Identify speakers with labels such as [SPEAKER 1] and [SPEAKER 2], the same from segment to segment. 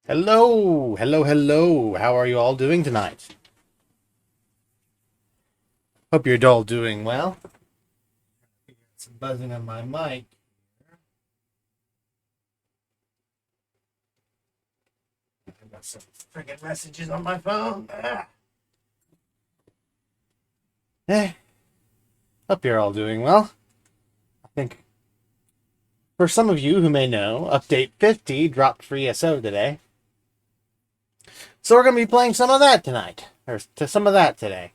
[SPEAKER 1] Hello, hello, hello. How are you all doing tonight? Hope you're all doing well. Some buzzing on my mic. I've got some friggin' messages on my phone. Eh, hope you're all doing well. I think for some of you who may know, Update 50 dropped for ESO today. So we're going to be playing some of that tonight. Or to some of that today.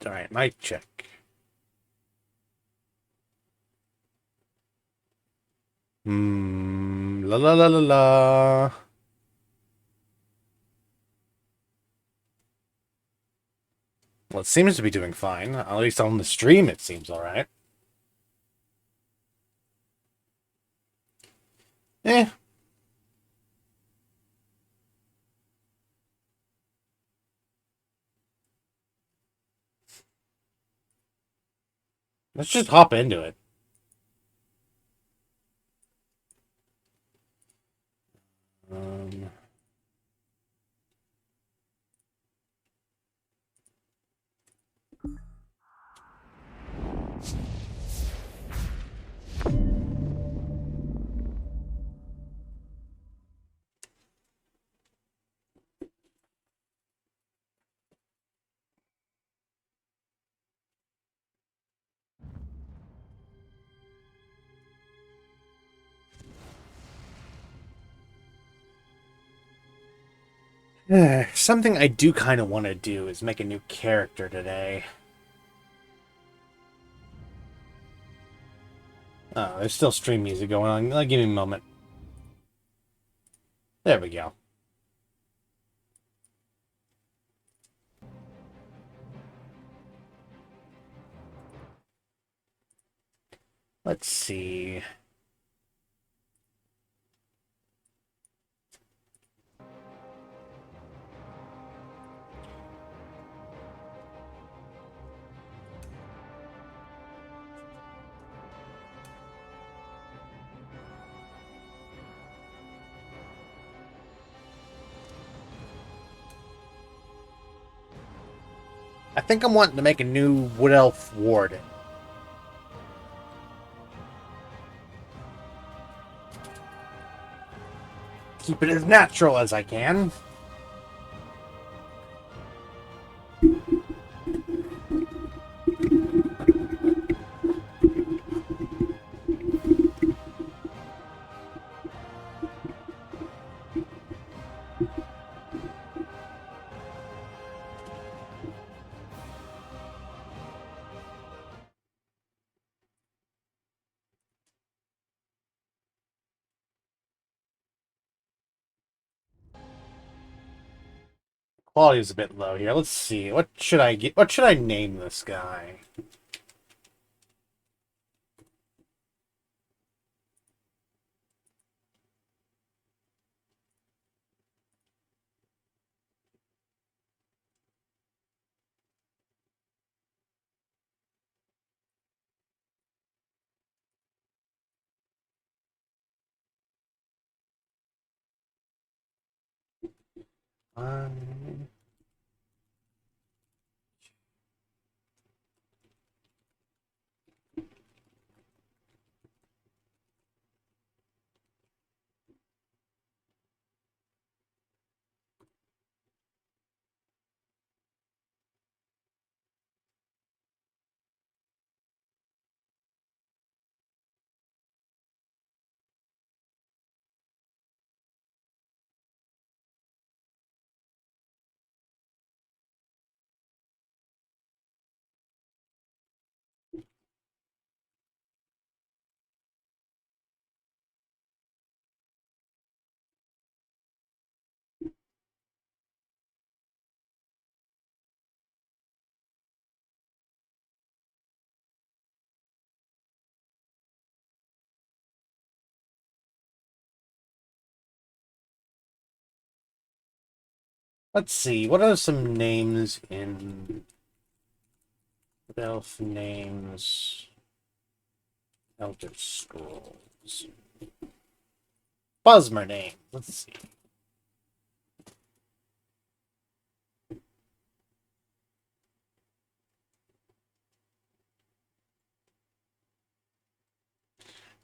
[SPEAKER 1] Alright, mic check. La la la la la. Well, it seems to be doing fine. At least on the stream, it seems alright. Eh. Let's just hop into it. Um, Something I do kind of want to do is make a new character today. Oh, there's still stream music going on. Give me a moment. There we go. Let's see. I think I'm wanting to make a new Wood Elf Ward. Keep it as natural as I can. Quality is a bit low here. Let's see. What should I get? What should I name this guy? Um, let's see. What are some names in Elf names. Elder Scrolls. Buzzmer name. Let's see.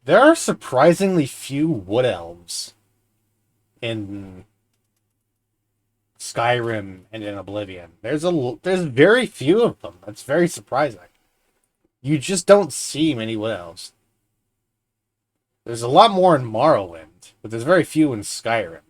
[SPEAKER 1] There are surprisingly few wood elves in Skyrim and in Oblivion. There's very few of them. That's very surprising. You just don't see many wood elves. There's a lot more in Morrowind, but there's very few in Skyrim.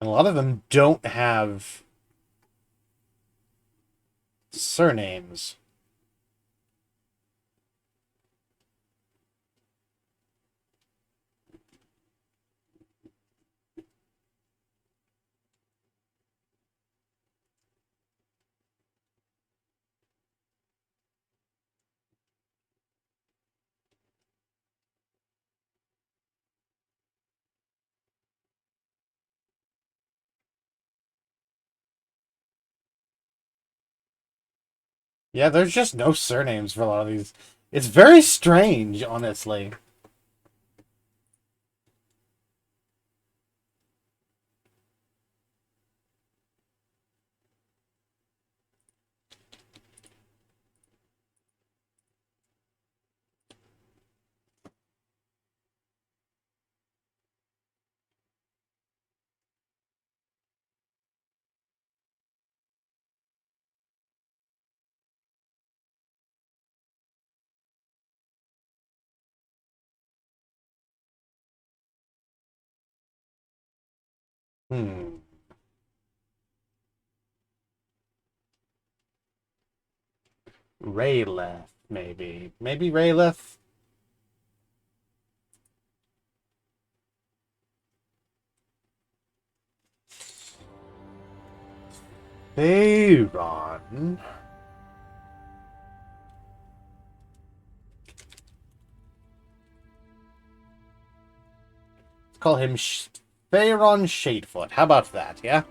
[SPEAKER 1] And a lot of them don't have surnames. Yeah, there's just no surnames for a lot of these. It's very strange, honestly. Hmm. Rayleth, maybe. Maybe Rayleth? Thaeron. Let's call him Thaeron Shadefoot. How about that, yeah?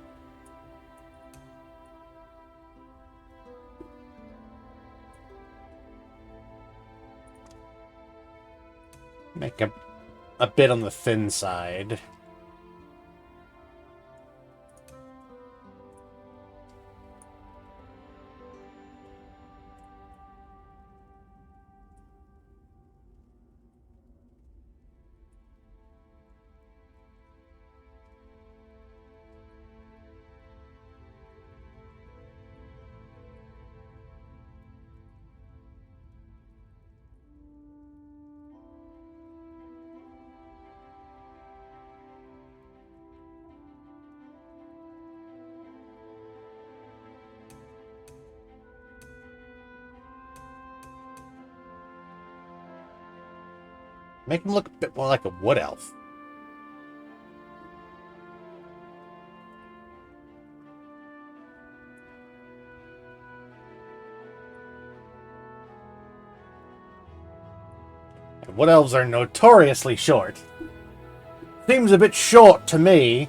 [SPEAKER 1] Make a bit on the thin side. Make him look a bit more like a wood elf. Wood elves are notoriously short. Seems a bit short to me.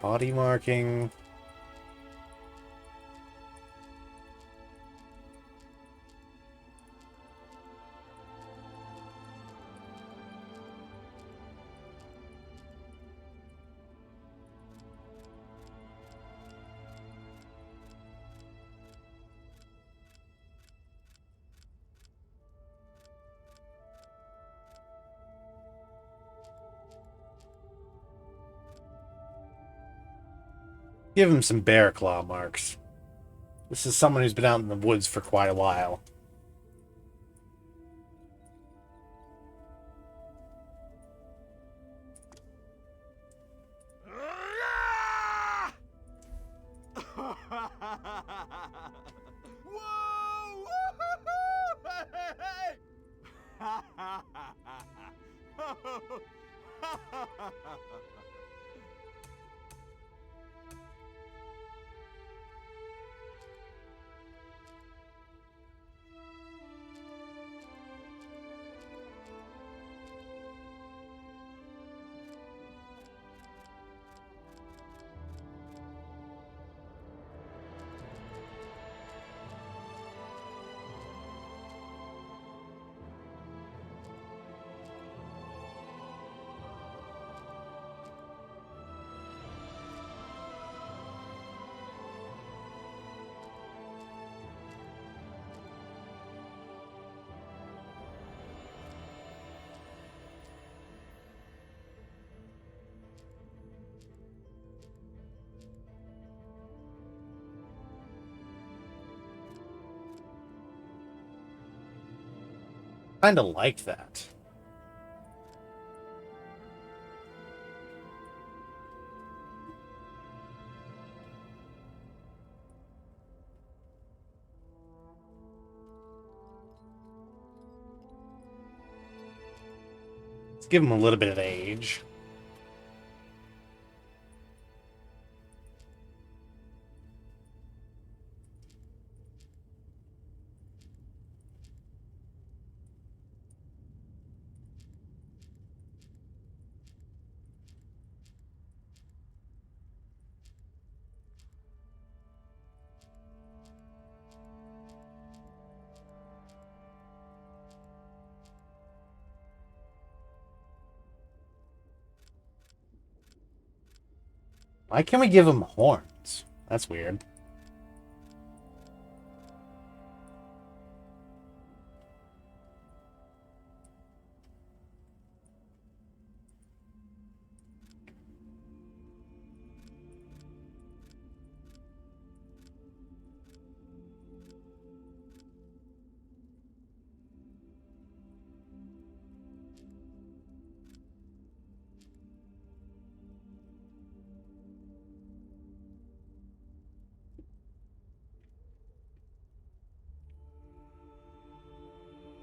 [SPEAKER 1] Body marking. Give him some bear claw marks. This is someone who's been out in the woods for quite a while. Kinda like that. Let's give him a little bit of age. Why can't we give him horns? That's weird.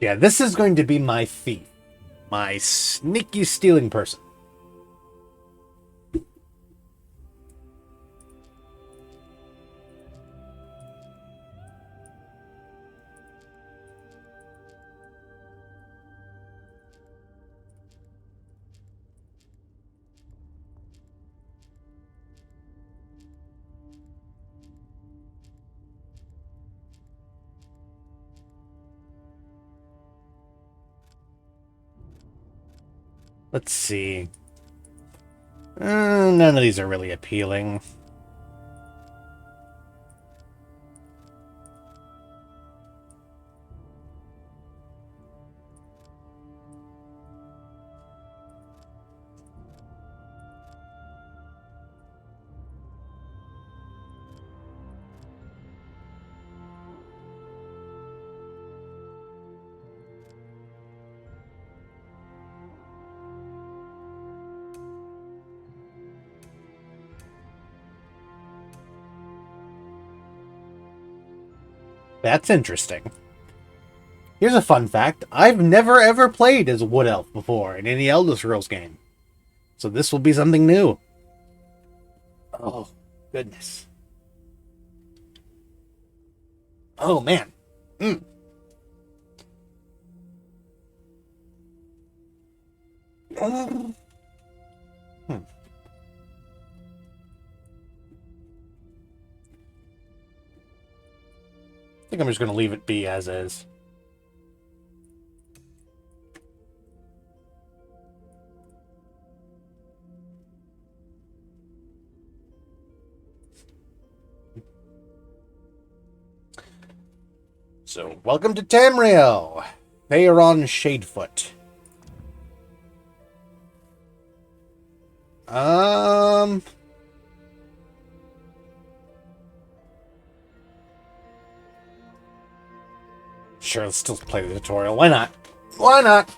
[SPEAKER 1] Yeah, this is going to be my thief. My sneaky stealing person. Let's see. None of these are really appealing. That's interesting. Here's a fun fact. I've never ever played as Wood Elf before in any Elder Scrolls game. So this will be something new. Oh, goodness. Oh, man. Hmm. I think I'm just going to leave it be as is. So, welcome to Tamriel. Thaeron Shadefoot. Sure, let's still play the tutorial. Why not? Why not?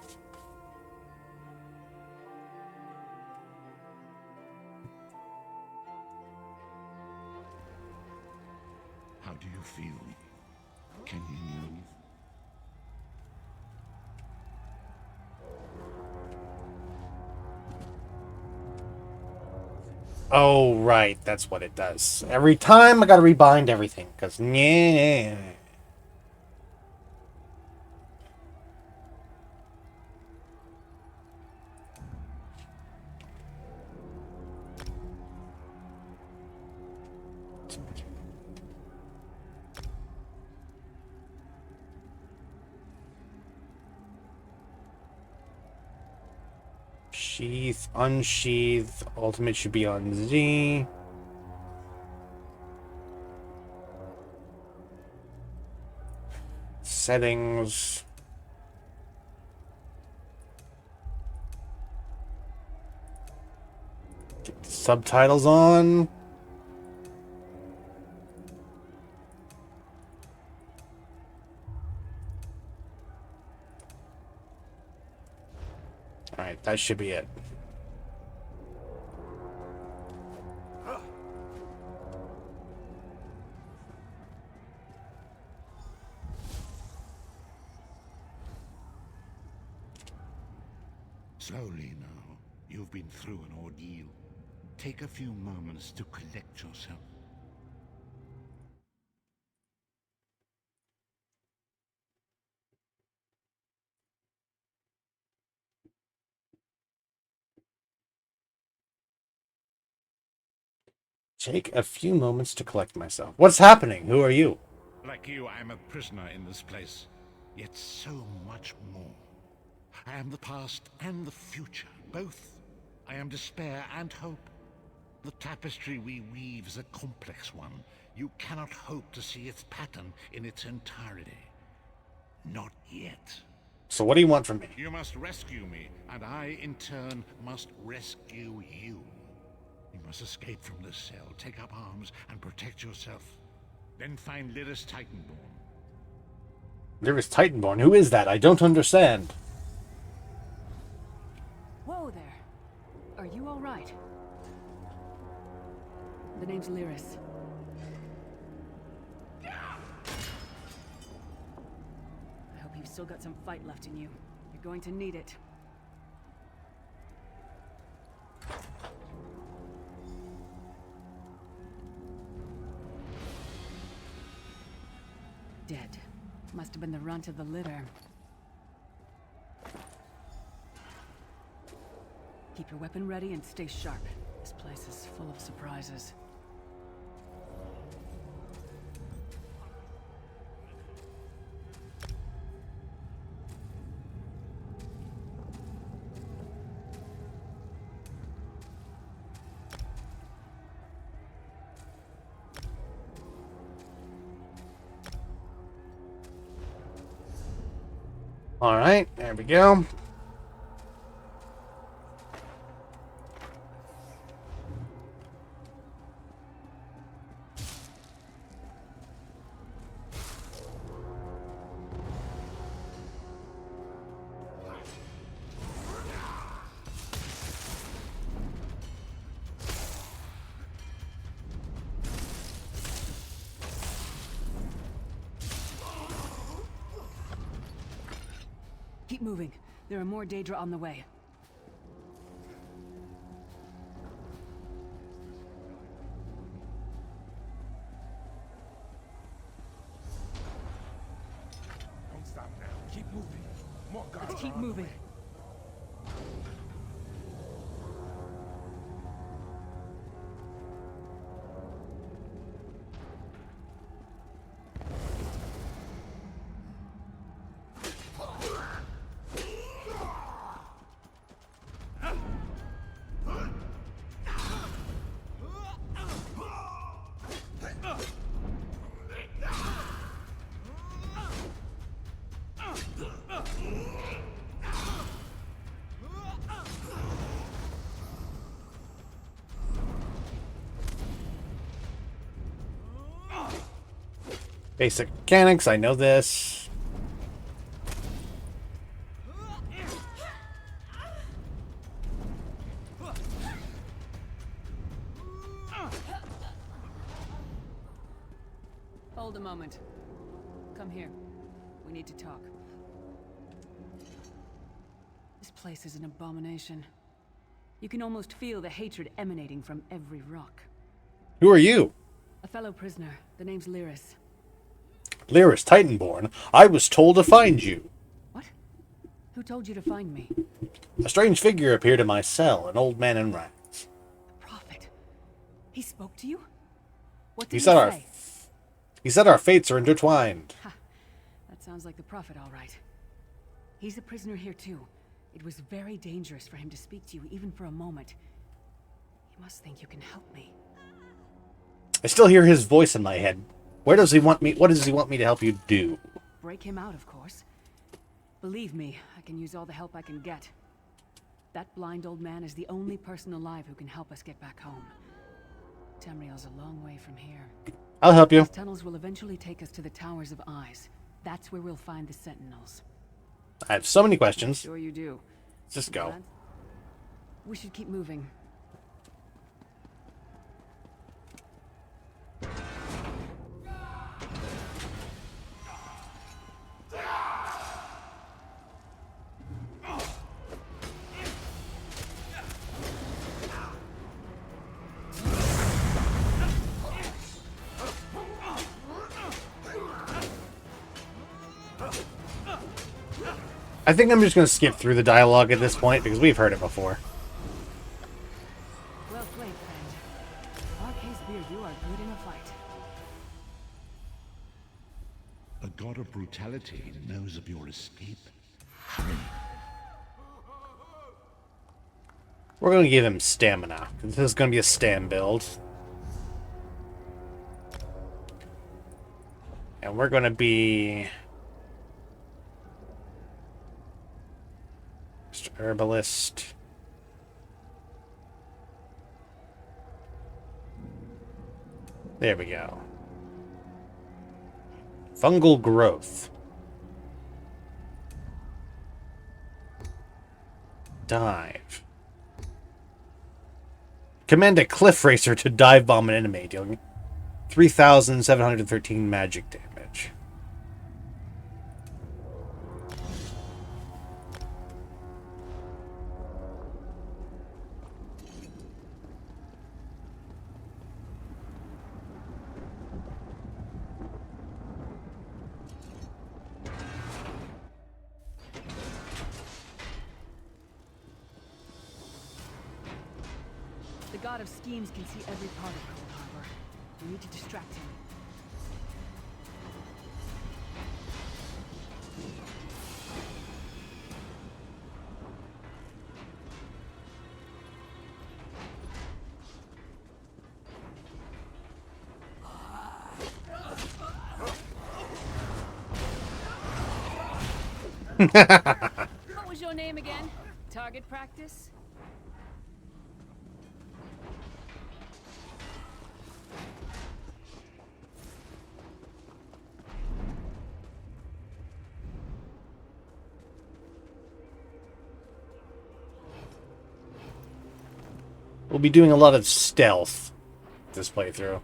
[SPEAKER 2] How do you feel? Can you move?
[SPEAKER 1] Oh, right. That's what it does. Every time I gotta rebind everything, because yeah. Sheath, unsheath, ultimate should be on Z. Settings. Get the subtitles on. Alright, that should be it.
[SPEAKER 2] Slowly now. You've been through an ordeal. Take a few moments to collect yourself.
[SPEAKER 1] Take a few moments to collect myself. What's happening? Who are you?
[SPEAKER 2] Like you, I am a prisoner in this place. Yet so much more. I am the past and the future, both. I am despair and hope. The tapestry we weave is a complex one. You cannot hope to see its pattern in its entirety. Not yet.
[SPEAKER 1] So what do you want from me?
[SPEAKER 2] You must rescue me, and I, in turn, must rescue you. You must escape from this cell, take up arms, and protect yourself. Then find Lyris Titanborn.
[SPEAKER 1] Lyris Titanborn? Who is that? I don't understand.
[SPEAKER 3] Whoa there. Are you all right? The name's Lyris. I hope you've still got some fight left in you. You're going to need it. Dead. Must have been the runt of the litter. Keep your weapon ready and stay sharp. This place is full of surprises.
[SPEAKER 1] Alright, there we go.
[SPEAKER 3] Keep moving. There are more Daedra on the way.
[SPEAKER 4] Don't stop now. Keep moving. More guards.
[SPEAKER 3] Let's keep
[SPEAKER 4] are on the
[SPEAKER 3] moving.
[SPEAKER 4] way.
[SPEAKER 1] Basic mechanics, I know this.
[SPEAKER 3] Hold a moment. Come here. We need to talk. This place is an abomination. You can almost feel the hatred emanating from every rock.
[SPEAKER 1] Who are you?
[SPEAKER 3] A fellow prisoner. The name's Lyris.
[SPEAKER 1] Lyris Titanborn. I was told to find you.
[SPEAKER 3] What? Who told you to find me?
[SPEAKER 1] A strange figure appeared in my cell, an old man in rags.
[SPEAKER 3] The Prophet. He spoke to you? What did
[SPEAKER 1] He
[SPEAKER 3] he
[SPEAKER 1] said
[SPEAKER 3] say?
[SPEAKER 1] He said our fates are intertwined.
[SPEAKER 3] Ha. That sounds like the Prophet, all right. He's a prisoner here, too. It was very dangerous for him to speak to you, even for a moment. You must think you can help me.
[SPEAKER 1] I still hear his voice in my head. Where does he want me? What does he want me to help you do?
[SPEAKER 3] Break him out, of course. Believe me, I can use all the help I can get. That blind old man is the only person alive who can help us get back home. Tamriel's a long way from here.
[SPEAKER 1] I'll help you.
[SPEAKER 3] These tunnels will eventually take us to the Towers of Eyes. That's where we'll find the Sentinels.
[SPEAKER 1] I have so many questions.
[SPEAKER 3] Sure you do.
[SPEAKER 1] Let's just go.
[SPEAKER 3] We should keep moving.
[SPEAKER 1] I think I'm just going to skip through the dialogue at this point because we've heard it before.
[SPEAKER 3] Well played, friend. Arcade's beard, you are good in a fight.
[SPEAKER 2] A god of brutality knows of your escape. Hurry.
[SPEAKER 1] We're going to give him stamina. This is going to be a stam build. And we're going to be... Mr. Herbalist. There we go. Fungal growth. Dive. Command a cliff racer to dive bomb an enemy, dealing 3,713 magic damage.
[SPEAKER 3] The god of schemes can see every part of Cold Harbor. We need to distract him. What was your name again? Target practice?
[SPEAKER 1] We'll be doing a lot of stealth this playthrough.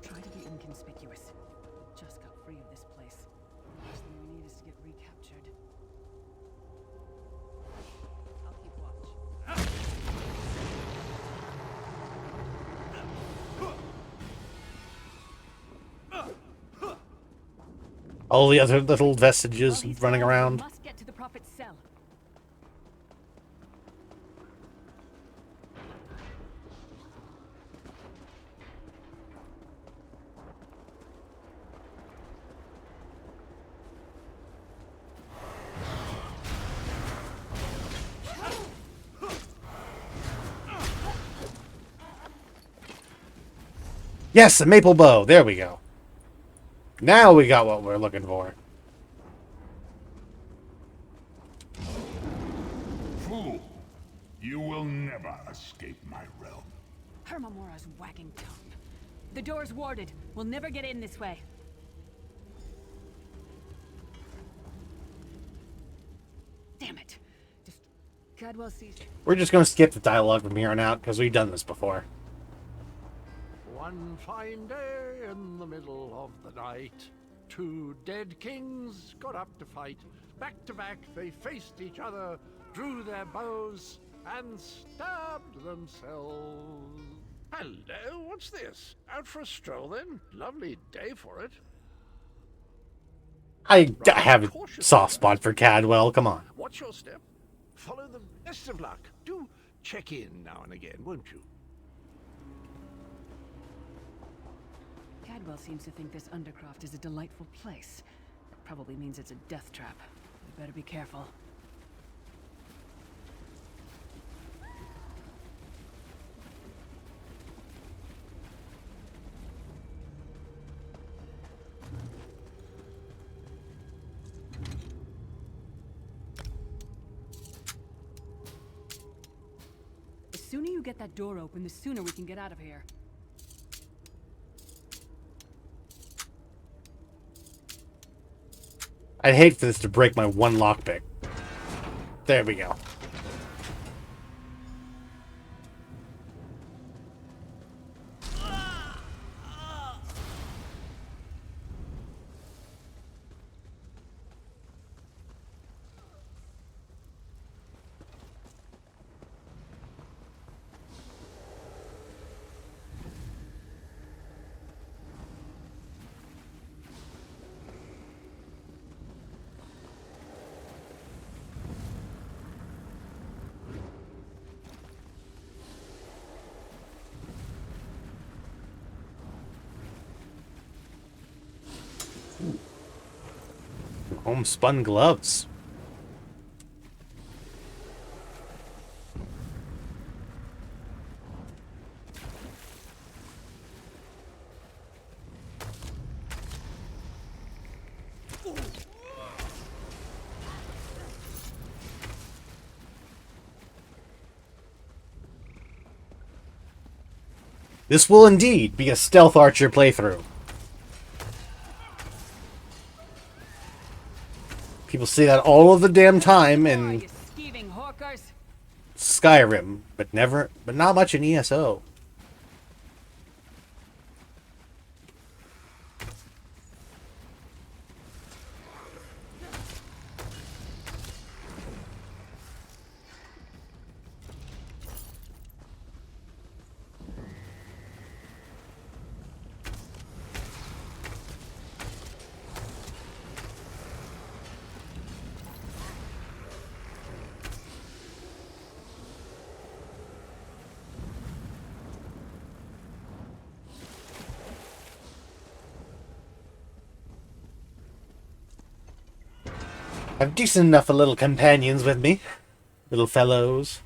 [SPEAKER 3] Try to be inconspicuous. Just got free of this place. Last thing we need is to get recaptured. I'll keep watch.
[SPEAKER 1] All the other little vestiges
[SPEAKER 3] While he's
[SPEAKER 1] running
[SPEAKER 3] gone, we
[SPEAKER 1] around.
[SPEAKER 3] must get to the Prophet's cell.
[SPEAKER 1] Yes, a maple bow. There we go. Now we got what we're looking for.
[SPEAKER 4] Fool! You will never escape my realm.
[SPEAKER 3] Hermamora's wagging tongue. The door's warded. We'll never get in this way. Damn it. Just Cadwell sees.
[SPEAKER 1] We're just going to skip the dialogue from here on out because we've done this before.
[SPEAKER 5] One fine day in the middle of the night, two dead kings got up to fight. Back to back they faced each other, drew their bows, and stabbed themselves. Hello, what's this? Out for a stroll then? Lovely day for it.
[SPEAKER 1] I have a soft spot for Cadwell. Come on.
[SPEAKER 5] What's your step? Follow the best of luck. Do check in now and again, won't you?
[SPEAKER 3] Annabelle seems to think this undercroft is a delightful place. Probably means it's a death trap. We better be careful. The sooner you get that door open, the sooner we can get out of here.
[SPEAKER 1] I'd hate for this to break my one lockpick. There we go. Homespun gloves. This will indeed be a stealth archer playthrough. People say that all of the damn time in Skyrim, but not much in ESO. I've decent enough of little companions with me. Little fellows.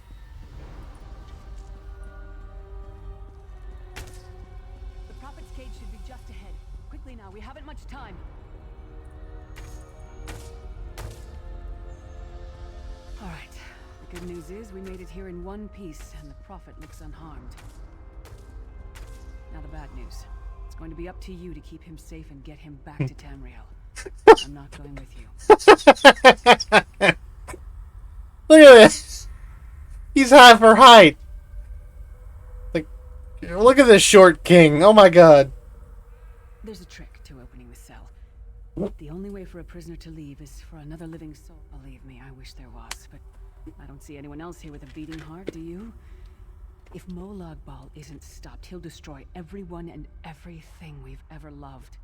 [SPEAKER 3] The prophet's cage should be just ahead. Quickly now, we haven't much time. Alright. The good news is we made it here in one piece, and the prophet looks unharmed. Now the bad news. It's going to be up to you to keep him safe and get him back to Tamriel. I'm not going with you.
[SPEAKER 1] Look at this. He's half her height. Like, look at this short king. Oh my god.
[SPEAKER 3] There's a trick to opening the cell. The only way for a prisoner to leave is for another living soul. Believe me, I wish there was, but I don't see anyone else here with a beating heart, do you? If Molag Bal isn't stopped, he'll destroy everyone and everything we've ever loved.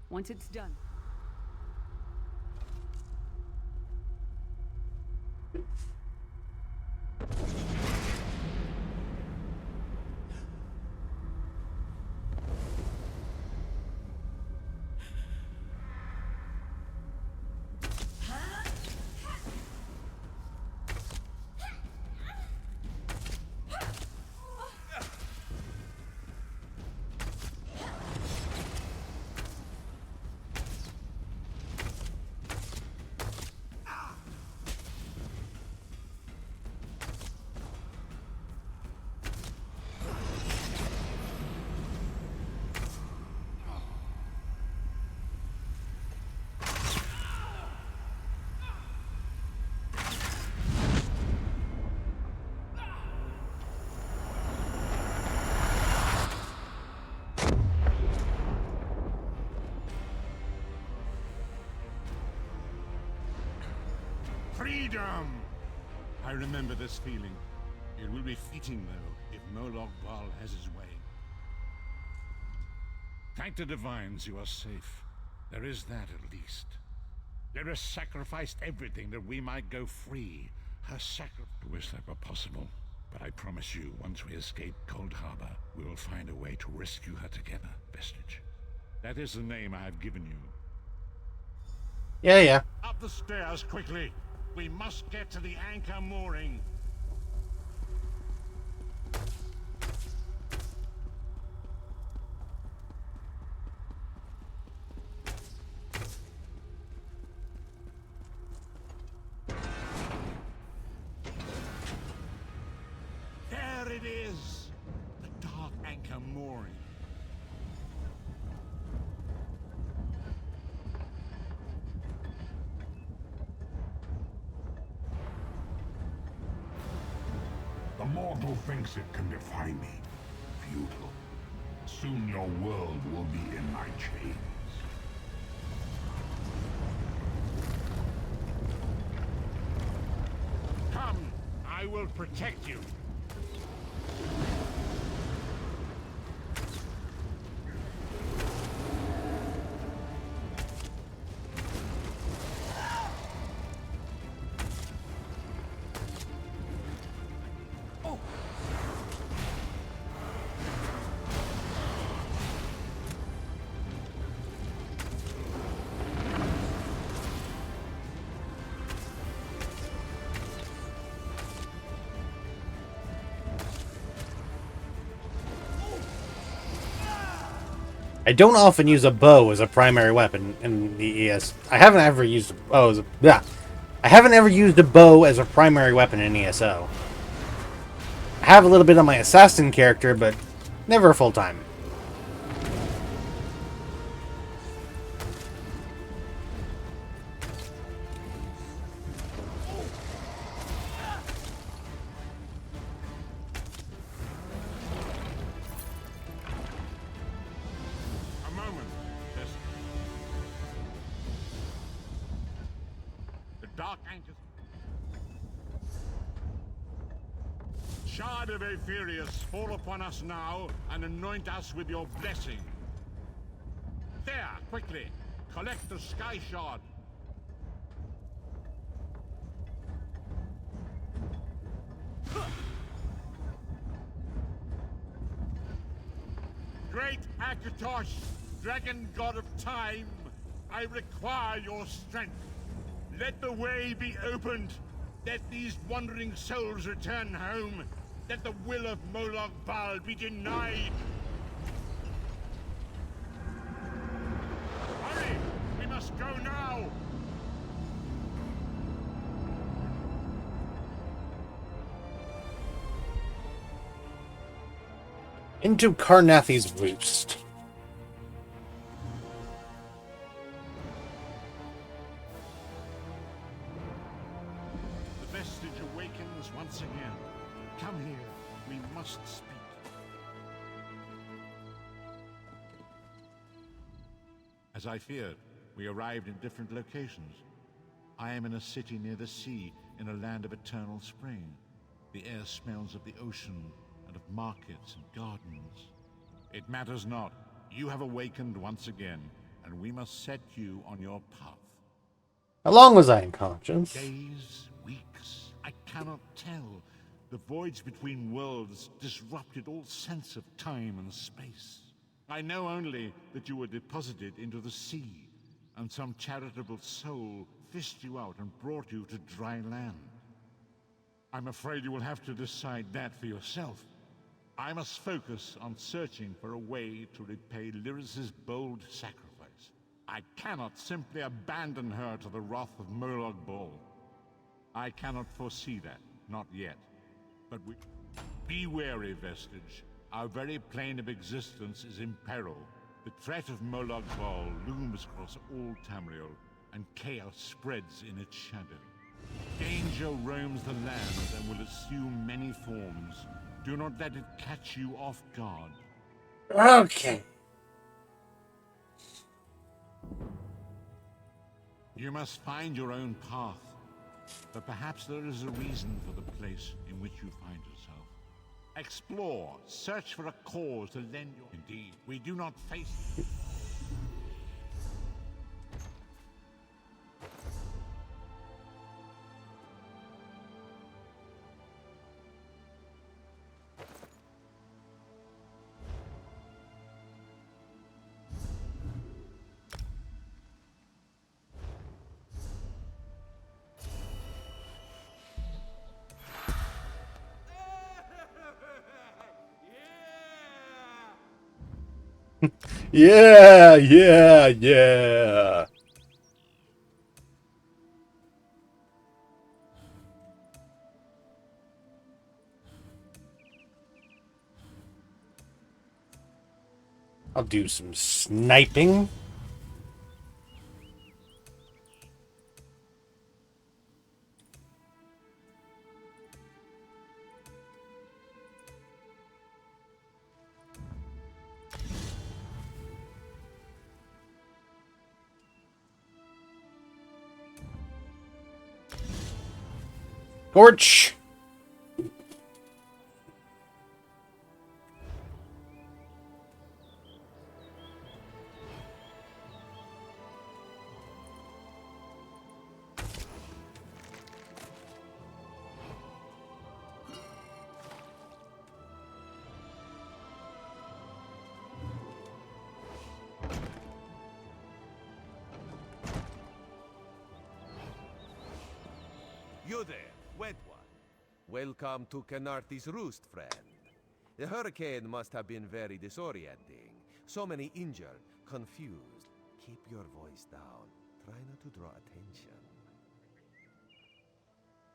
[SPEAKER 3] Once it's done.
[SPEAKER 2] Freedom! I remember this feeling. It will be fleeting, though, if Molag Bal has his way. Thank the divines you are safe. There is that at least. Lyra sacrificed everything that we might go free. Her sacrifice. I wish that were possible. But I promise you, once we escape Cold Harbor, we will find a way to rescue her together, Vestige. That is the name I have given you.
[SPEAKER 1] Yeah, yeah.
[SPEAKER 2] Up the stairs, quickly! We must get to the anchor mooring. There it is! The dark anchor mooring.
[SPEAKER 4] The mortal thinks it can defy me. Futile. Soon your world will be in my chains.
[SPEAKER 2] Come, I will protect you.
[SPEAKER 1] I don't often use a bow as a primary weapon in the ES. I haven't ever used a bow as a... Yeah. I haven't ever used a bow as a primary weapon in ESO. I have a little bit on my assassin character, but never full time.
[SPEAKER 2] A moment. The dark anchor. Shard of Aetherius, fall upon us now and anoint us with your blessing. There, quickly, collect the sky shard. Great Akatosh, dragon god of time, I require your strength. Let the way be opened. Let these wandering souls return home. Let the will of Molag Bal be denied. Hurry! We must go now!
[SPEAKER 1] Into Karnathi's roost.
[SPEAKER 2] The vestige awakens once again. Come here. We must speak. As I feared, we arrived in different locations. I am in a city near the sea, in a land of eternal spring. The air smells of the ocean and of markets and gardens. It matters not. You have awakened once again, and we must set you on your path.
[SPEAKER 1] How long was I in conscience?
[SPEAKER 2] Days, weeks, I cannot tell. The voids between worlds disrupted all sense of time and space. I know only that you were deposited into the sea, and some charitable soul fished you out and brought you to dry land. I'm afraid you will have to decide that for yourself. I must focus on searching for a way to repay Lyris's bold sacrifice. I cannot simply abandon her to the wrath of Molag Bal. I cannot foresee that, not yet. But be wary, Vestige. Our very plane of existence is in peril. The threat of Molag Bal looms across all Tamriel, and chaos spreads in its shadow. Danger roams the land and will assume many forms. Do not let it catch you off guard.
[SPEAKER 1] Okay.
[SPEAKER 2] You must find your own path. But perhaps there is a reason for the place in which you find yourself. Explore, search for a cause to lend your... Indeed, we do not face...
[SPEAKER 1] Yeah, yeah, yeah. I'll do some sniping. Torch.
[SPEAKER 6] You there, wet one. Welcome to Canarthi's Roost, friend. The hurricane must have been very disorienting. So many injured, confused. Keep your voice down. Try not to draw attention.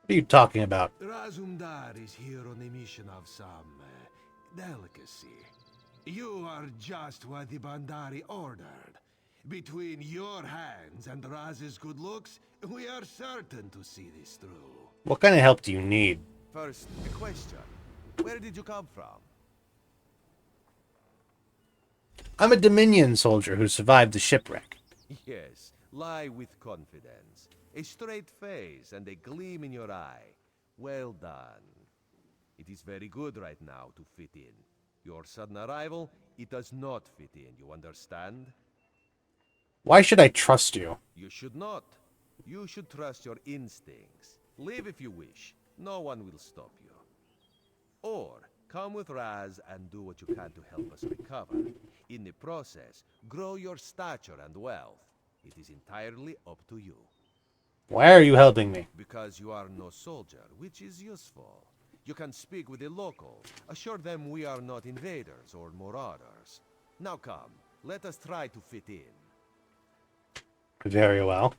[SPEAKER 1] What are you talking about?
[SPEAKER 6] Razumdar is here on a mission of some delicacy. You are just what the Bandari ordered. Between your hands and Raz's good looks, we are certain to see this through.
[SPEAKER 1] What kind of help do you need?
[SPEAKER 6] First, a question. Where did you come from?
[SPEAKER 1] I'm a Dominion soldier who survived the shipwreck.
[SPEAKER 6] Yes, lie with confidence. A straight face and a gleam in your eye. Well done. It is very good right now to fit in. Your sudden arrival, it does not fit in, you understand?
[SPEAKER 1] Why should I trust you?
[SPEAKER 6] You should not. You should trust your instincts. Leave if you wish. No one will stop you. Or, come with Raz and do what you can to help us recover. In the process, grow your stature and wealth. It is entirely up to you.
[SPEAKER 1] Why are you helping me?
[SPEAKER 6] Because you are no soldier, which is useful. You can speak with the locals, assure them we are not invaders or marauders. Now come, let us try to fit in.
[SPEAKER 1] Very well.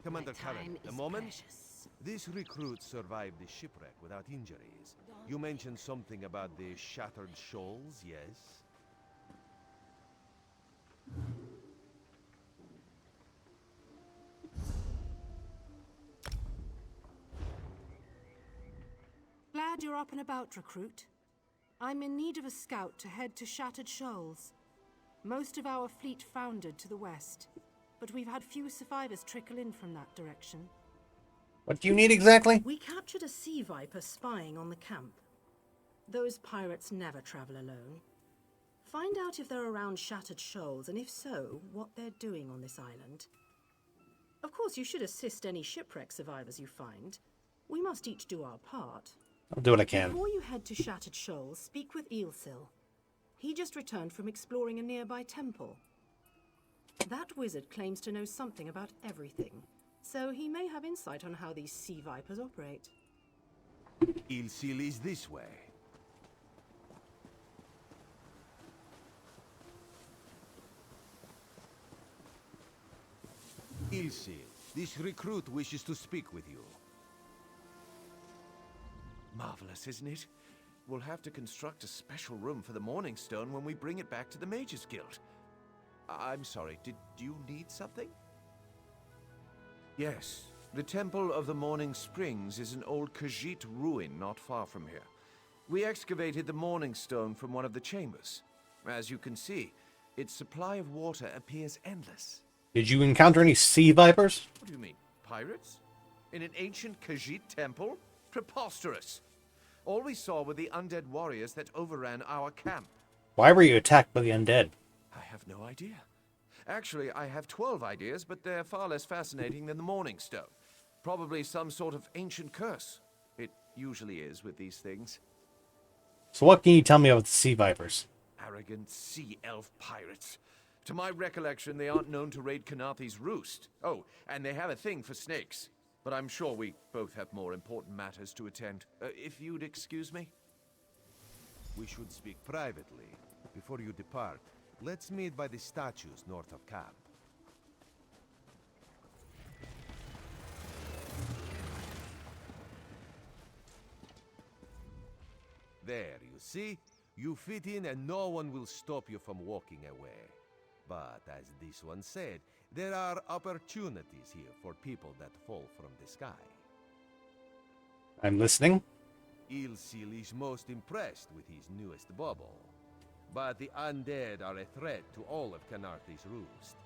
[SPEAKER 6] Commander
[SPEAKER 3] My time
[SPEAKER 6] Karen, a
[SPEAKER 3] is
[SPEAKER 6] moment.
[SPEAKER 3] precious.
[SPEAKER 6] This recruit survived the shipwreck without injuries. You mentioned something about the shattered shoals, yes?
[SPEAKER 7] Glad you're up and about, recruit. I'm in need of a scout to head to Shattered Shoals. Most of our fleet foundered to the west, but we've had few survivors trickle in from that direction.
[SPEAKER 1] What do you need exactly?
[SPEAKER 7] We captured a sea viper spying on the camp. Those pirates never travel alone. Find out if they're around Shattered Shoals, and if so, what they're doing on this island. Of course, you should assist any shipwreck survivors you find. We must each do our part.
[SPEAKER 1] I'll do what I can.
[SPEAKER 7] Before you head to Shattered Shoals, speak with Eelsil. He just returned from exploring a nearby temple. That wizard claims to know something about everything, so he may have insight on how these sea vipers operate.
[SPEAKER 6] Ilsil is this way. Ilsil, this recruit wishes to speak with you.
[SPEAKER 8] Marvelous, isn't it? We'll have to construct a special room for the Morning Stone when we bring it back to the Mages Guild. I'm sorry, did you need something? Yes, the Temple of the Morning Springs is an old Khajiit ruin not far from here. We excavated the Morning Stone from one of the chambers. As you can see, its supply of water appears endless.
[SPEAKER 1] Did you encounter any sea vipers?
[SPEAKER 8] What do you mean, pirates? In an ancient Khajiit temple? Preposterous! All we saw were the undead warriors that overran our camp.
[SPEAKER 1] Why were you attacked by the undead?
[SPEAKER 8] I have no idea. Actually, I have 12 ideas, but they're far less fascinating than the Morning Stone. Probably some sort of ancient curse. It usually is with these things.
[SPEAKER 1] So what can you tell me about the sea vipers?
[SPEAKER 8] Arrogant sea elf pirates. To my recollection, they aren't known to raid Kanathi's roost. Oh, and they have a thing for snakes. But I'm sure we both have more important matters to attend. If you'd excuse me?
[SPEAKER 6] We should speak privately. Before you depart, let's meet by the statues north of camp. There, you see? You fit in and no one will stop you from walking away. But as this one said, there are opportunities here for people that fall from the sky.
[SPEAKER 1] I'm listening.
[SPEAKER 6] Ilsil is most impressed with his newest bauble. But the undead are a threat to all of Kanathi's roost.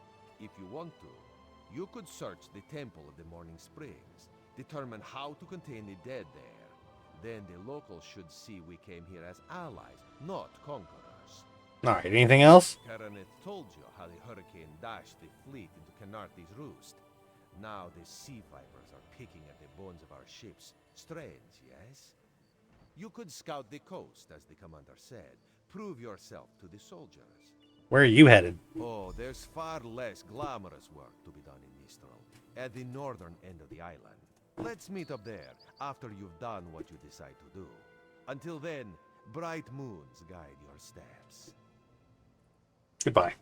[SPEAKER 6] If you want to, you could search the Temple of the Morning Springs, determine how to contain the dead there. Then the locals should see we came here as allies, not conquerors.
[SPEAKER 1] Alright, anything else?
[SPEAKER 6] Karaneth told you how the hurricane dashed the fleet into Kanathi's roost. Now the sea vipers are picking at the bones of our ships. Strange, yes? You could scout the coast, as the commander said. Prove yourself to the soldiers.
[SPEAKER 1] Where are you headed?
[SPEAKER 6] Oh, there's far less glamorous work to be done in Mistral, at the northern end of the island. Let's meet up there, after you've done what you decide to do. Until then, bright moons guide your steps.
[SPEAKER 1] Goodbye.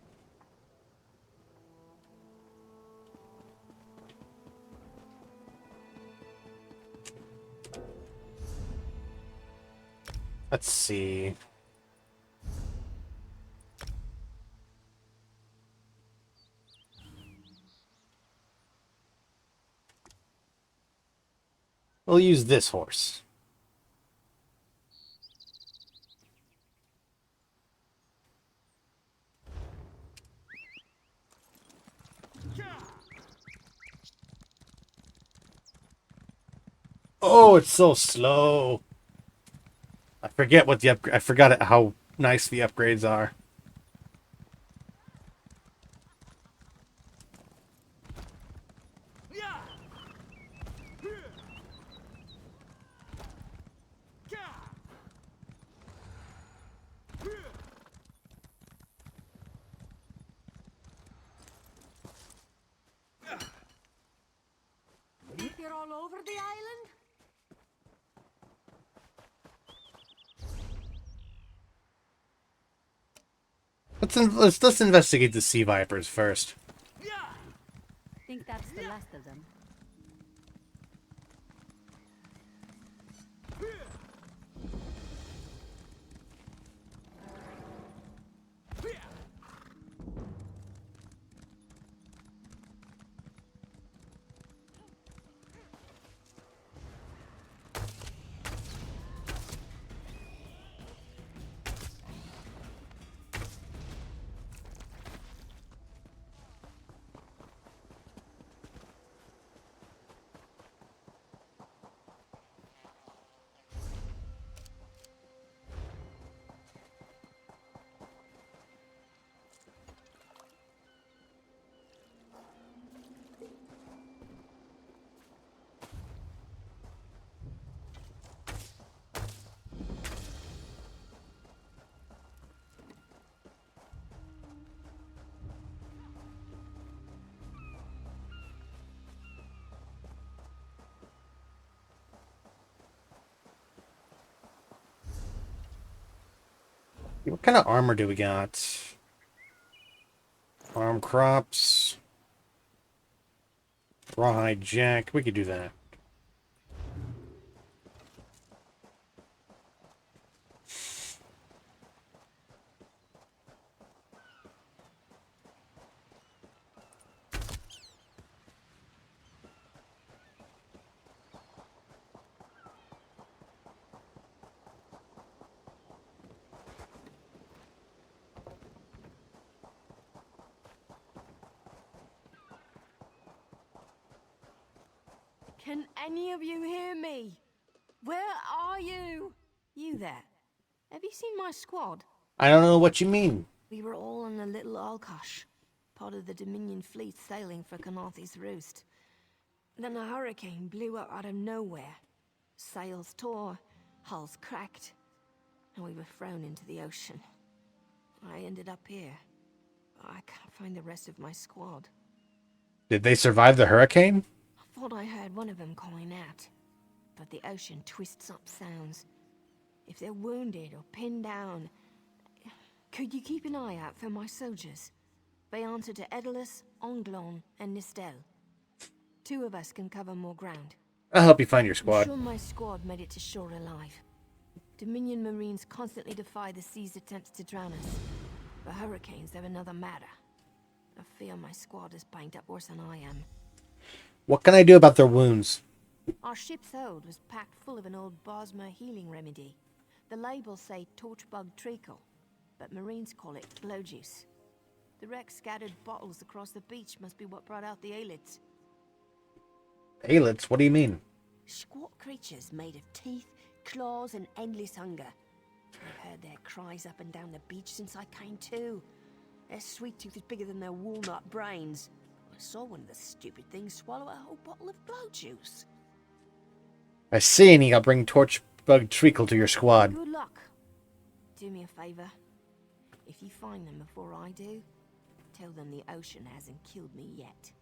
[SPEAKER 1] Let's see. We'll use this horse. Oh, it's so slow. I forget what the I forgot how nice the upgrades are.
[SPEAKER 3] They're all over the island?
[SPEAKER 1] Let's investigate the sea vipers first.
[SPEAKER 3] Think that's the last of them.
[SPEAKER 1] What kind of armor do we got? Arm crops. Rawhide jack. We could do that.
[SPEAKER 9] Can any of you hear me? Where are you? You there. Have you seen my squad?
[SPEAKER 1] I don't know what you mean.
[SPEAKER 9] We were all in a little Alkosh, part of the Dominion fleet sailing for Kanathi's roost. Then a hurricane blew up out of nowhere. Sails tore, hulls cracked, and we were thrown into the ocean. I ended up here. I can't find the rest of my squad.
[SPEAKER 1] Did they survive the hurricane?
[SPEAKER 9] I thought I heard one of them calling out, but the ocean twists up sounds. If they're wounded or pinned down, could you keep an eye out for my soldiers? They answer to Edalus, Onglon, and Nistel. 2 of us can cover more ground.
[SPEAKER 1] I'll help you find your
[SPEAKER 9] I'm
[SPEAKER 1] squad.
[SPEAKER 9] sure my squad made it to shore alive. Dominion Marines constantly defy the sea's attempts to drown us. The hurricanes are another matter. I fear my squad is banged up worse than I am.
[SPEAKER 1] What can I do about their wounds?
[SPEAKER 9] Our ship's hold was packed full of an old Bosmer healing remedy. The labels say torchbug treacle, but Marines call it blow juice. The wreck scattered bottles across the beach must be what brought out the aelids.
[SPEAKER 1] Aelids? What do you mean?
[SPEAKER 9] Squat creatures made of teeth, claws, and endless hunger. I've heard their cries up and down the beach since I came to. Their sweet tooth is bigger than their walnut brains. I saw one of the stupid things swallow a whole bottle of blow juice.
[SPEAKER 1] I see, and I'll bring Torchbug Treacle to your squad.
[SPEAKER 9] Good luck. Do me a favor. If you find them before I do, tell them the ocean hasn't killed me yet.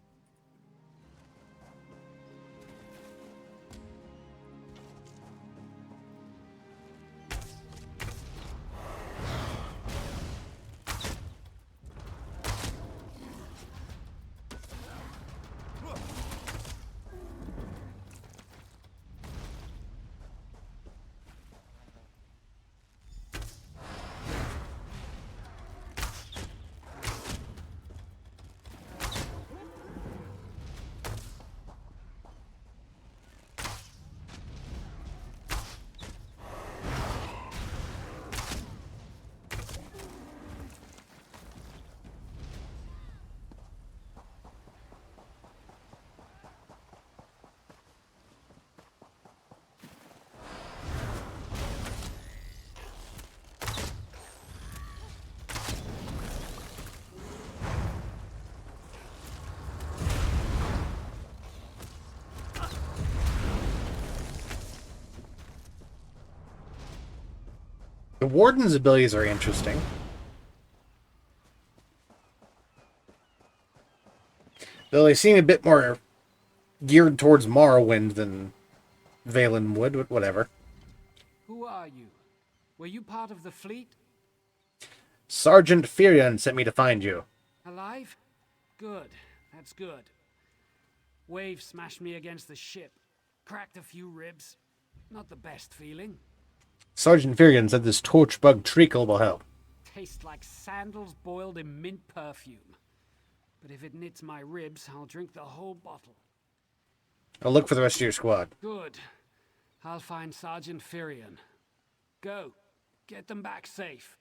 [SPEAKER 1] The Warden's abilities are interesting. Though they seem a bit more geared towards Morrowind than Valen would, but whatever.
[SPEAKER 10] Who are you? Were you part of the fleet?
[SPEAKER 1] Sergeant Firion sent me to find you.
[SPEAKER 10] Alive? Good. That's good. Wave smashed me against the ship. Cracked a few ribs. Not the best feeling.
[SPEAKER 1] Sergeant Firion said this Torchbug Treacle will help.
[SPEAKER 10] Tastes like sandals boiled in mint perfume. But if it knits my ribs, I'll drink the whole bottle.
[SPEAKER 1] I'll look for the rest of your squad.
[SPEAKER 10] Good. I'll find Sergeant Firion. Go. Get them back safe.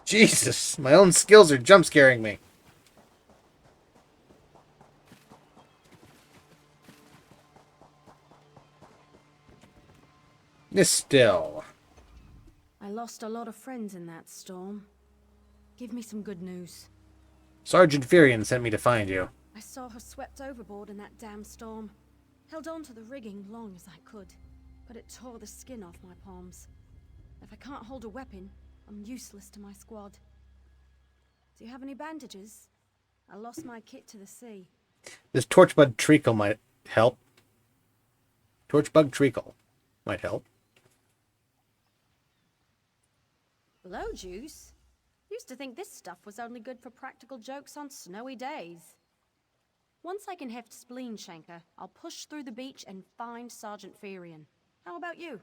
[SPEAKER 1] Jesus, my own skills are jump scaring me. Still.
[SPEAKER 7] I lost a lot of friends in that storm. Give me some good news.
[SPEAKER 1] Sergeant Firion sent me to find you.
[SPEAKER 7] I saw her swept overboard in that damn storm. Held on to the rigging long as I could, but it tore the skin off my palms. If I can't hold a weapon, I'm useless to my squad. Do you have any bandages? I lost my kit to the sea.
[SPEAKER 1] This Torchbug Treacle might help. Torchbug Treacle might help.
[SPEAKER 7] Blow juice? Used to think this stuff was only good for practical jokes on snowy days. Once I can heft Spleen Shanker, I'll push through the beach and find Sergeant Firion. How about you?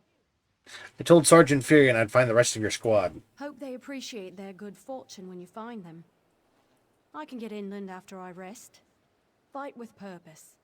[SPEAKER 1] I told Sergeant Firion I'd find the rest of your squad.
[SPEAKER 7] Hope they appreciate their good fortune when you find them. I can get inland after I rest. Fight with purpose.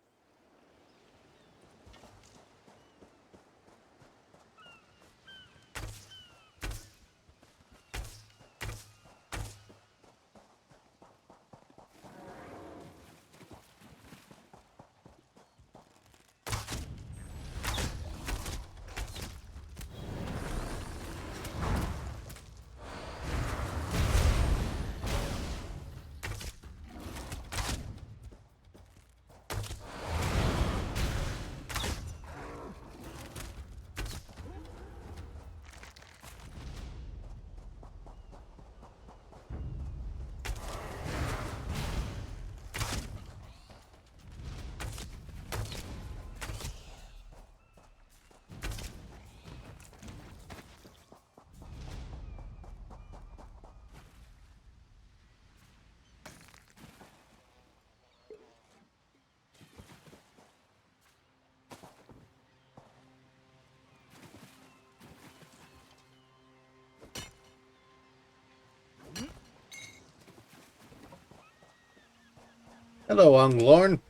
[SPEAKER 1] Hello, Unglorn.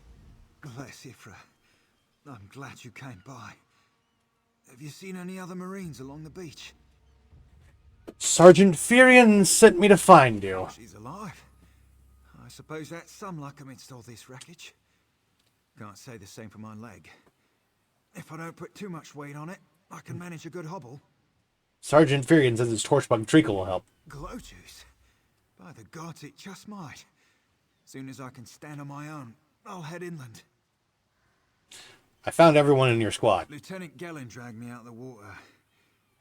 [SPEAKER 11] Bless Ifra. I'm glad you came by. Have you seen any other Marines along the beach?
[SPEAKER 1] Sergeant Thaeron sent me to find you.
[SPEAKER 11] She's alive. I suppose that's some luck amidst all this wreckage. Can't say the same for my leg. If I don't put too much weight on it, I can manage a good hobble.
[SPEAKER 1] Sergeant Thaeron says his torchbug treacle will help.
[SPEAKER 11] Glow juice? By the gods, it just might. Soon as I can stand on my own, I'll head inland.
[SPEAKER 1] I found everyone in your squad.
[SPEAKER 11] Lieutenant Gellin dragged me out of the water.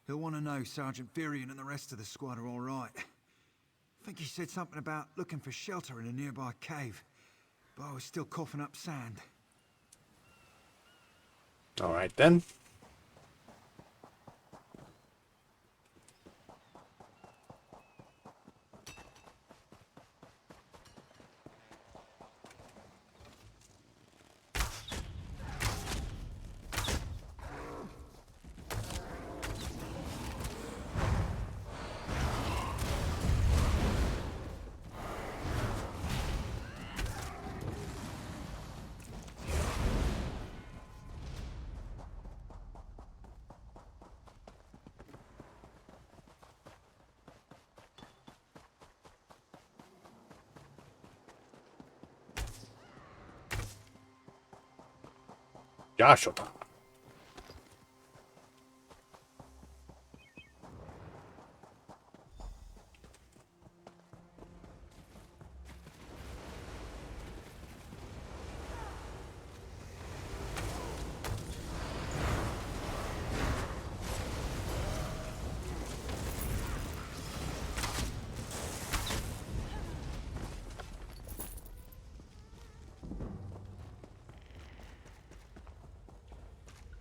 [SPEAKER 11] He'll want to know Sergeant Thaeron and the rest of the squad are all right. I think he said something about looking for shelter in a nearby cave, but I was still coughing up sand.
[SPEAKER 1] All right, then. Joshua.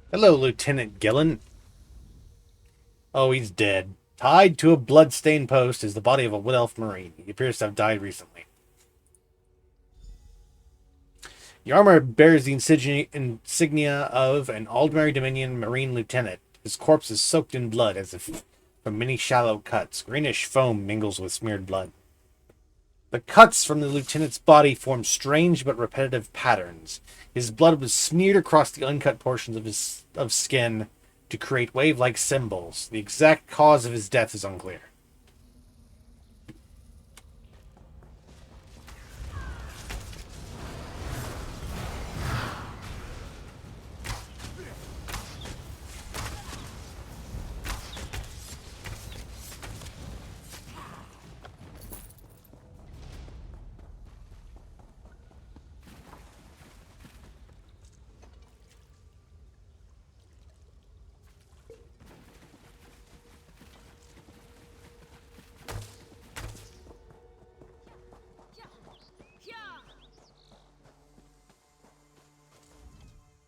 [SPEAKER 1] Hello, Lieutenant Gellin. Oh, he's dead. Tied to a blood-stained post is the body of a Wood Elf Marine. He appears to have died recently. The armor bears the insignia of an Aldmeri Dominion Marine Lieutenant. His corpse is soaked in blood as if from many shallow cuts. Greenish foam mingles with smeared blood. The cuts from the lieutenant's body form strange but repetitive patterns. His blood was smeared across the uncut portions of skin to create wave-like symbols. The exact cause of his death is unclear.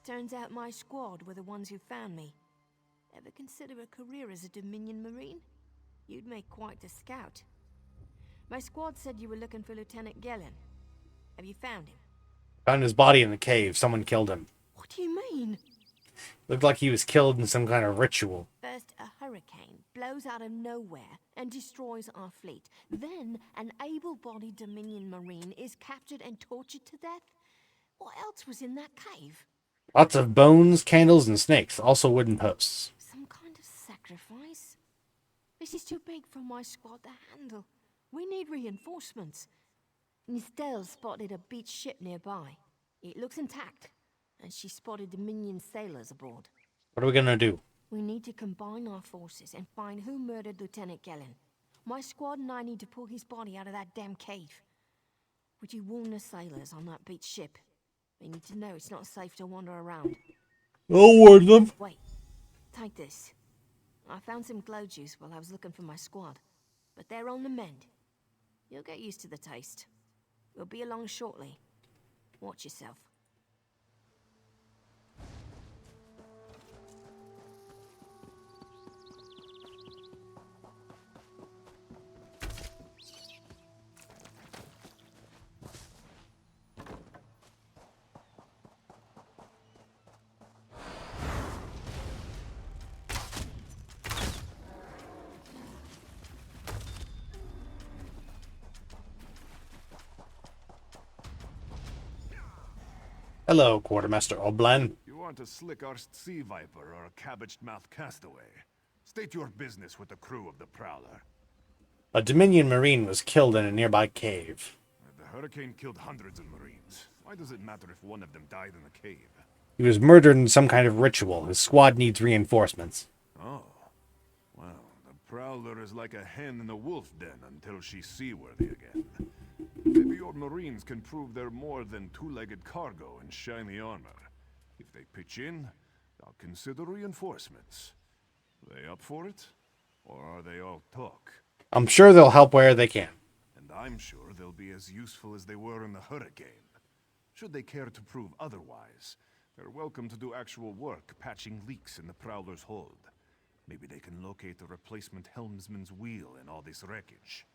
[SPEAKER 9] Turns out my squad were the ones who found me. Ever consider a career as a Dominion Marine? You'd make quite a scout. My squad said you were looking for Lieutenant Gellin. Have you found him?
[SPEAKER 1] Found his body in the cave. Someone killed him.
[SPEAKER 9] What do you mean?
[SPEAKER 1] Looked like he was killed in some kind of ritual.
[SPEAKER 9] First, a hurricane blows out of nowhere and destroys our fleet. Then, an able-bodied Dominion Marine is captured and tortured to death. What else was in that cave?
[SPEAKER 1] Lots of bones, candles, and snakes. Also wooden posts.
[SPEAKER 9] Some kind of sacrifice? This is too big for my squad to handle. We need reinforcements. Nistel spotted a beached ship nearby. It looks intact, and she spotted Dominion sailors aboard.
[SPEAKER 1] What are we gonna do?
[SPEAKER 9] We need to combine our forces and find who murdered Lieutenant Gellin. My squad and I need to pull his body out of that damn cave. Would you warn the sailors on that beached ship? They need to know it's not safe to wander around.
[SPEAKER 1] I'll warn them.
[SPEAKER 9] Wait, take this. I found some glow juice while I was looking for my squad, but they're on the mend. You'll get used to the taste. We'll be along shortly. Watch yourself.
[SPEAKER 1] Hello, Quartermaster Oblen.
[SPEAKER 12] You want a slick-arsed sea viper or a cabbage-mouthed castaway? State your business with the crew of the Prowler.
[SPEAKER 1] A Dominion Marine was killed in a nearby cave.
[SPEAKER 12] The Hurricane killed hundreds of Marines. Why does it matter if one of them died in the cave?
[SPEAKER 1] He was murdered in some kind of ritual. His squad needs reinforcements.
[SPEAKER 12] Oh. Well, the Prowler is like a hen in a wolf den until she's seaworthy again. Maybe your Marines can prove they're more than two-legged cargo and shiny armor. If they pitch in, I'll consider reinforcements. They up for it? Or are they all talk?
[SPEAKER 1] I'm sure they'll help where they can.
[SPEAKER 12] And I'm sure they'll be as useful as they were in the Hurricane. Should they care to prove otherwise, they're welcome to do actual work patching leaks in the Prowler's hold. Maybe they can locate the replacement helmsman's wheel in all this wreckage.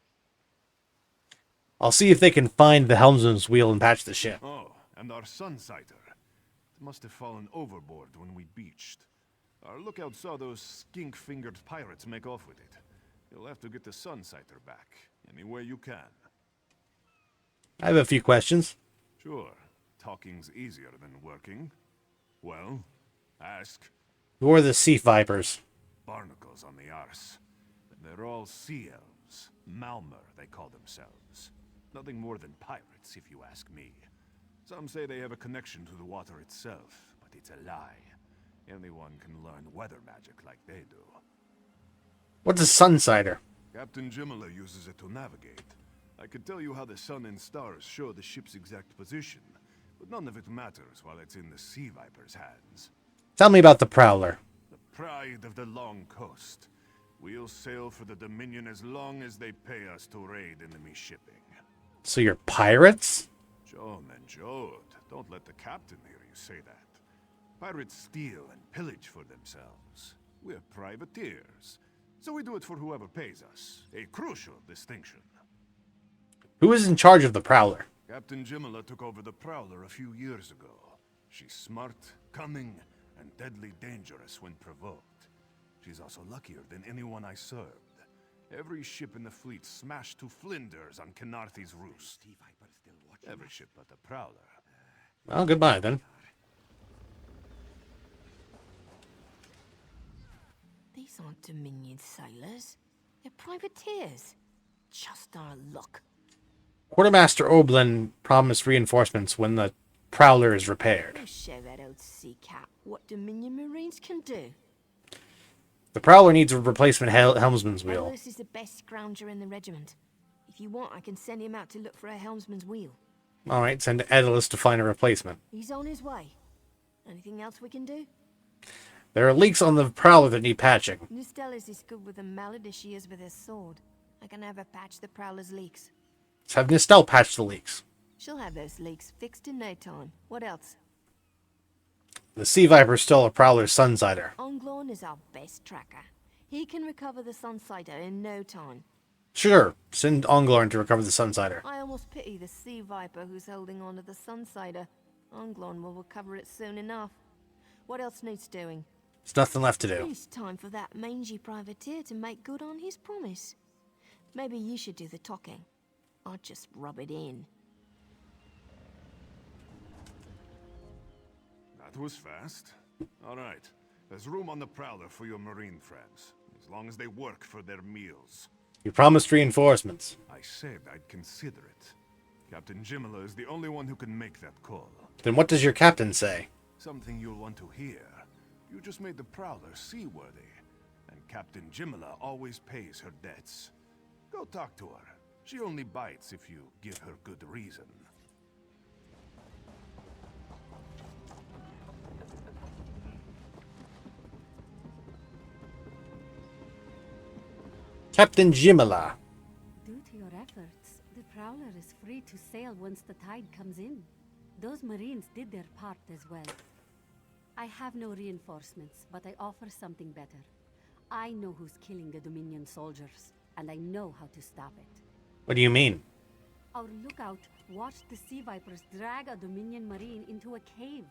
[SPEAKER 1] I'll see if they can find the helmsman's wheel and patch the ship.
[SPEAKER 12] Oh, and our Sunsighter. It must have fallen overboard when we beached. Our lookout saw those skink-fingered pirates make off with it. You'll have to get the Sunsighter back, any way you can.
[SPEAKER 1] I have a few questions.
[SPEAKER 12] Sure. Talking's easier than working. Well, ask.
[SPEAKER 1] Who are the Sea Vipers?
[SPEAKER 12] Barnacles on the arse. They're all sea elves. Malmer, they call themselves. Nothing more than pirates, if you ask me. Some say they have a connection to the water itself, but it's a lie. Anyone can learn weather magic like they do.
[SPEAKER 1] What's a Sunsighter?
[SPEAKER 12] Captain Jimala uses it to navigate. I could tell you how the sun and stars show the ship's exact position, but none of it matters while it's in the Sea Viper's hands.
[SPEAKER 1] Tell me about the Prowler.
[SPEAKER 12] The pride of the long coast. We'll sail for the Dominion as long as they pay us to raid enemy shipping.
[SPEAKER 1] So you're pirates?
[SPEAKER 12] John and Jode, don't let the captain hear you say that. Pirates steal and pillage for themselves. We're privateers, so we do it for whoever pays us. A crucial distinction.
[SPEAKER 1] Who is in charge of the Prowler?
[SPEAKER 12] Captain Jimala took over the Prowler a few years ago. She's smart, cunning, and deadly dangerous when provoked. She's also luckier than anyone I served. Every ship in the fleet smashed to flinders on Kennarthy's roost. Every ship but the Prowler.
[SPEAKER 1] Well, goodbye then.
[SPEAKER 9] These aren't Dominion sailors. They're privateers. Just our luck.
[SPEAKER 1] Quartermaster Oblin promised reinforcements when the Prowler is repaired.
[SPEAKER 9] We'll show that old sea cat what Dominion Marines can do.
[SPEAKER 1] The Prowler needs a replacement helmsman's wheel.
[SPEAKER 9] Ellis is the best scrounger in the regiment. If you want, I can send him out to look for a helmsman's wheel.
[SPEAKER 1] Alright, send Edalus to find a replacement.
[SPEAKER 9] He's on his way. Anything else we can do?
[SPEAKER 1] There are leaks on the Prowler that need patching.
[SPEAKER 9] Nistella's is good with a mallet as she is with her sword. I can have her patch the Prowler's leaks.
[SPEAKER 1] Let's have Nistel patch the leaks.
[SPEAKER 9] She'll have those leaks fixed in no time. What else?
[SPEAKER 1] The Sea Viper stole a Prowler's Sunsighter.
[SPEAKER 9] Onglorn is our best tracker. He can recover the Sunsighter in no time.
[SPEAKER 1] Sure, send Onglorn to recover the Sunsighter.
[SPEAKER 9] I almost pity the Sea Viper who's holding on to the Sunsighter. Onglorn will recover it soon enough. What else needs doing?
[SPEAKER 1] There's nothing left to do.
[SPEAKER 9] It's time for that mangy privateer to make good on his promise. Maybe you should do the talking. I'll just rub it in.
[SPEAKER 12] That was fast. All right. There's room on the Prowler for your Marine friends, as long as they work for their meals.
[SPEAKER 1] You promised reinforcements.
[SPEAKER 12] I said I'd consider it. Captain Jimala is the only one who can make that call.
[SPEAKER 1] Then what does your captain say?
[SPEAKER 12] Something you'll want to hear. You just made the Prowler seaworthy, and Captain Jimala always pays her debts. Go talk to her. She only bites if you give her good reason.
[SPEAKER 1] Captain Jimala.
[SPEAKER 13] Due to your efforts, the Prowler is free to sail once the tide comes in. Those Marines did their part as well. I have no reinforcements, but I offer something better. I know who's killing the Dominion soldiers, and I know how to stop it.
[SPEAKER 1] What do you mean?
[SPEAKER 13] Our lookout watched the Sea Vipers drag a Dominion Marine into a cave.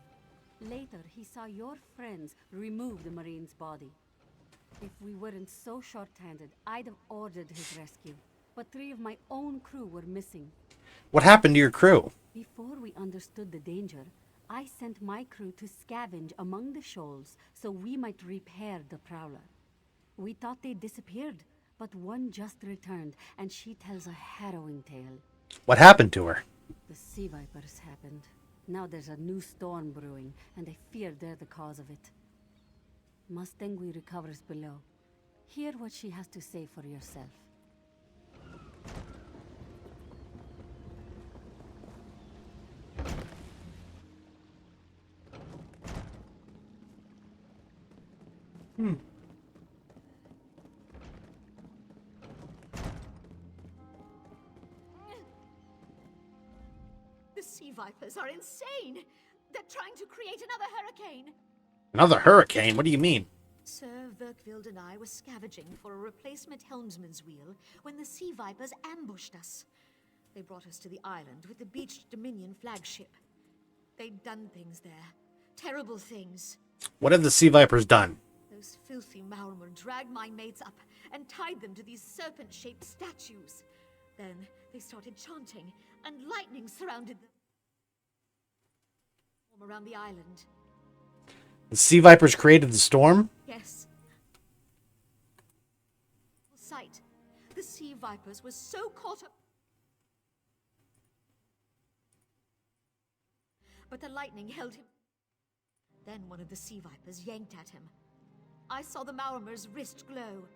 [SPEAKER 13] Later, he saw your friends remove the Marine's body. If we weren't so short-handed, I'd have ordered his rescue. But 3 of my own crew were missing.
[SPEAKER 1] What happened to your crew?
[SPEAKER 13] Before we understood the danger, I sent my crew to scavenge among the shoals so we might repair the Prowler. We thought they disappeared, but one just returned, and she tells a harrowing tale.
[SPEAKER 1] What happened to her?
[SPEAKER 13] The Sea Vipers happened. Now there's a new storm brewing, and I fear they're the cause of it. Mustangui recovers below. Hear what she has to say for yourself.
[SPEAKER 14] The Sea Vipers are insane! They're trying to create another hurricane!
[SPEAKER 1] Another hurricane? What do you mean?
[SPEAKER 14] Sir Verkvild and I were scavenging for a replacement helmsman's wheel when the Sea Vipers ambushed us. They brought us to the island with the beached Dominion flagship. They'd done things there. Terrible things.
[SPEAKER 1] What have the Sea Vipers done?
[SPEAKER 14] Those filthy Maormer dragged my mates up and tied them to these serpent-shaped statues. Then they started chanting, and lightning surrounded them around the island.
[SPEAKER 1] The Sea Vipers created the storm?
[SPEAKER 14] Yes. Sight. The Sea Vipers were so caught up. But the lightning held him. Then one of the Sea Vipers yanked at him. I saw the Maormer's wrist glow.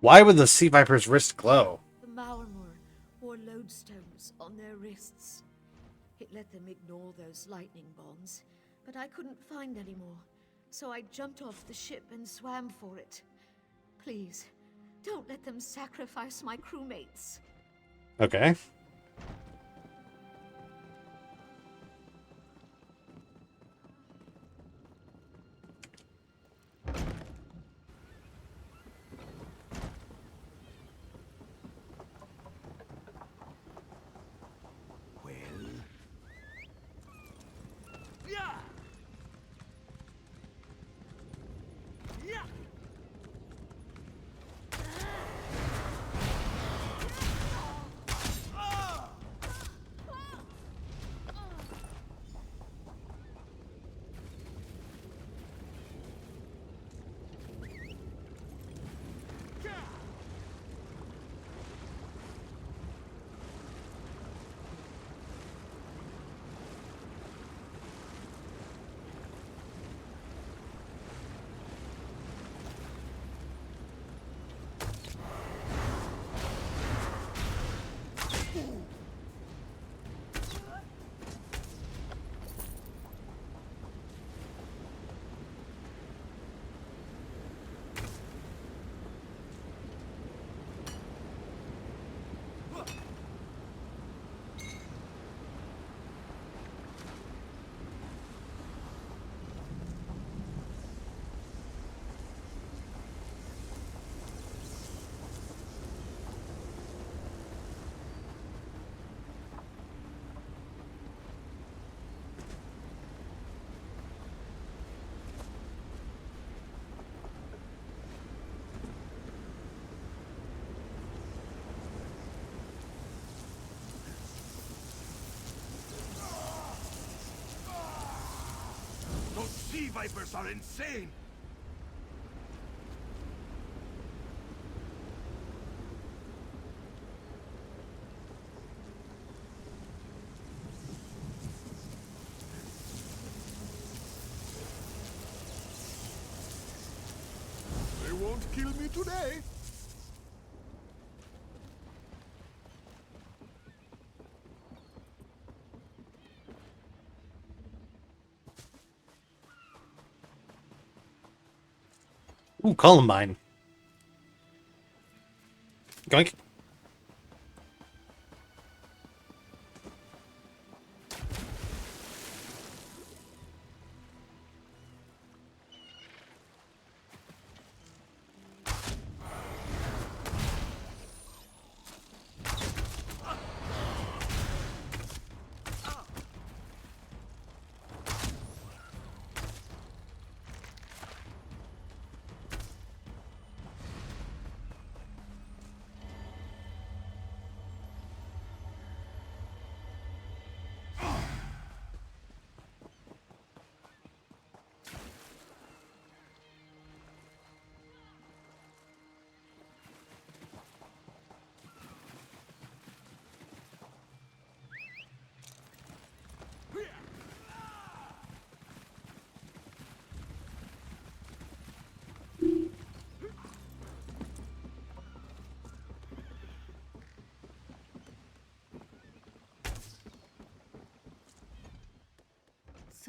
[SPEAKER 1] Why would the Sea Viper's wrist glow?
[SPEAKER 14] The Maormer wore lodestones on their wrists. It let them ignore those lightning bonds, but I couldn't find any more, so I jumped off the ship and swam for it. Please, don't let them sacrifice my crewmates.
[SPEAKER 1] Okay.
[SPEAKER 6] Those Sea Vipers are insane!
[SPEAKER 12] They won't kill me today.
[SPEAKER 1] Ooh, Columbine. Goink.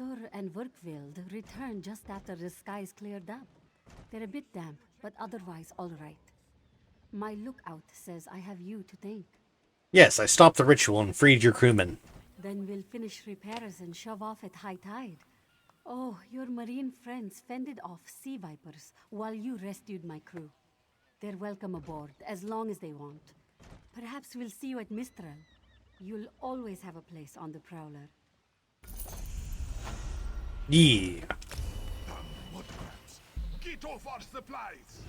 [SPEAKER 13] Sur and Verkvild returned just after the skies cleared up. They're a bit damp, but otherwise all right. My lookout says I have you to thank.
[SPEAKER 1] Yes, I stopped the ritual and freed your crewmen.
[SPEAKER 13] Then we'll finish repairs and shove off at high tide. Oh, your marine friends fended off sea vipers while you rescued my crew. They're welcome aboard, as long as they want. Perhaps we'll see you at Mistral. You'll always have a place on the Prowler.
[SPEAKER 1] Yeah.
[SPEAKER 12] Get off our supplies!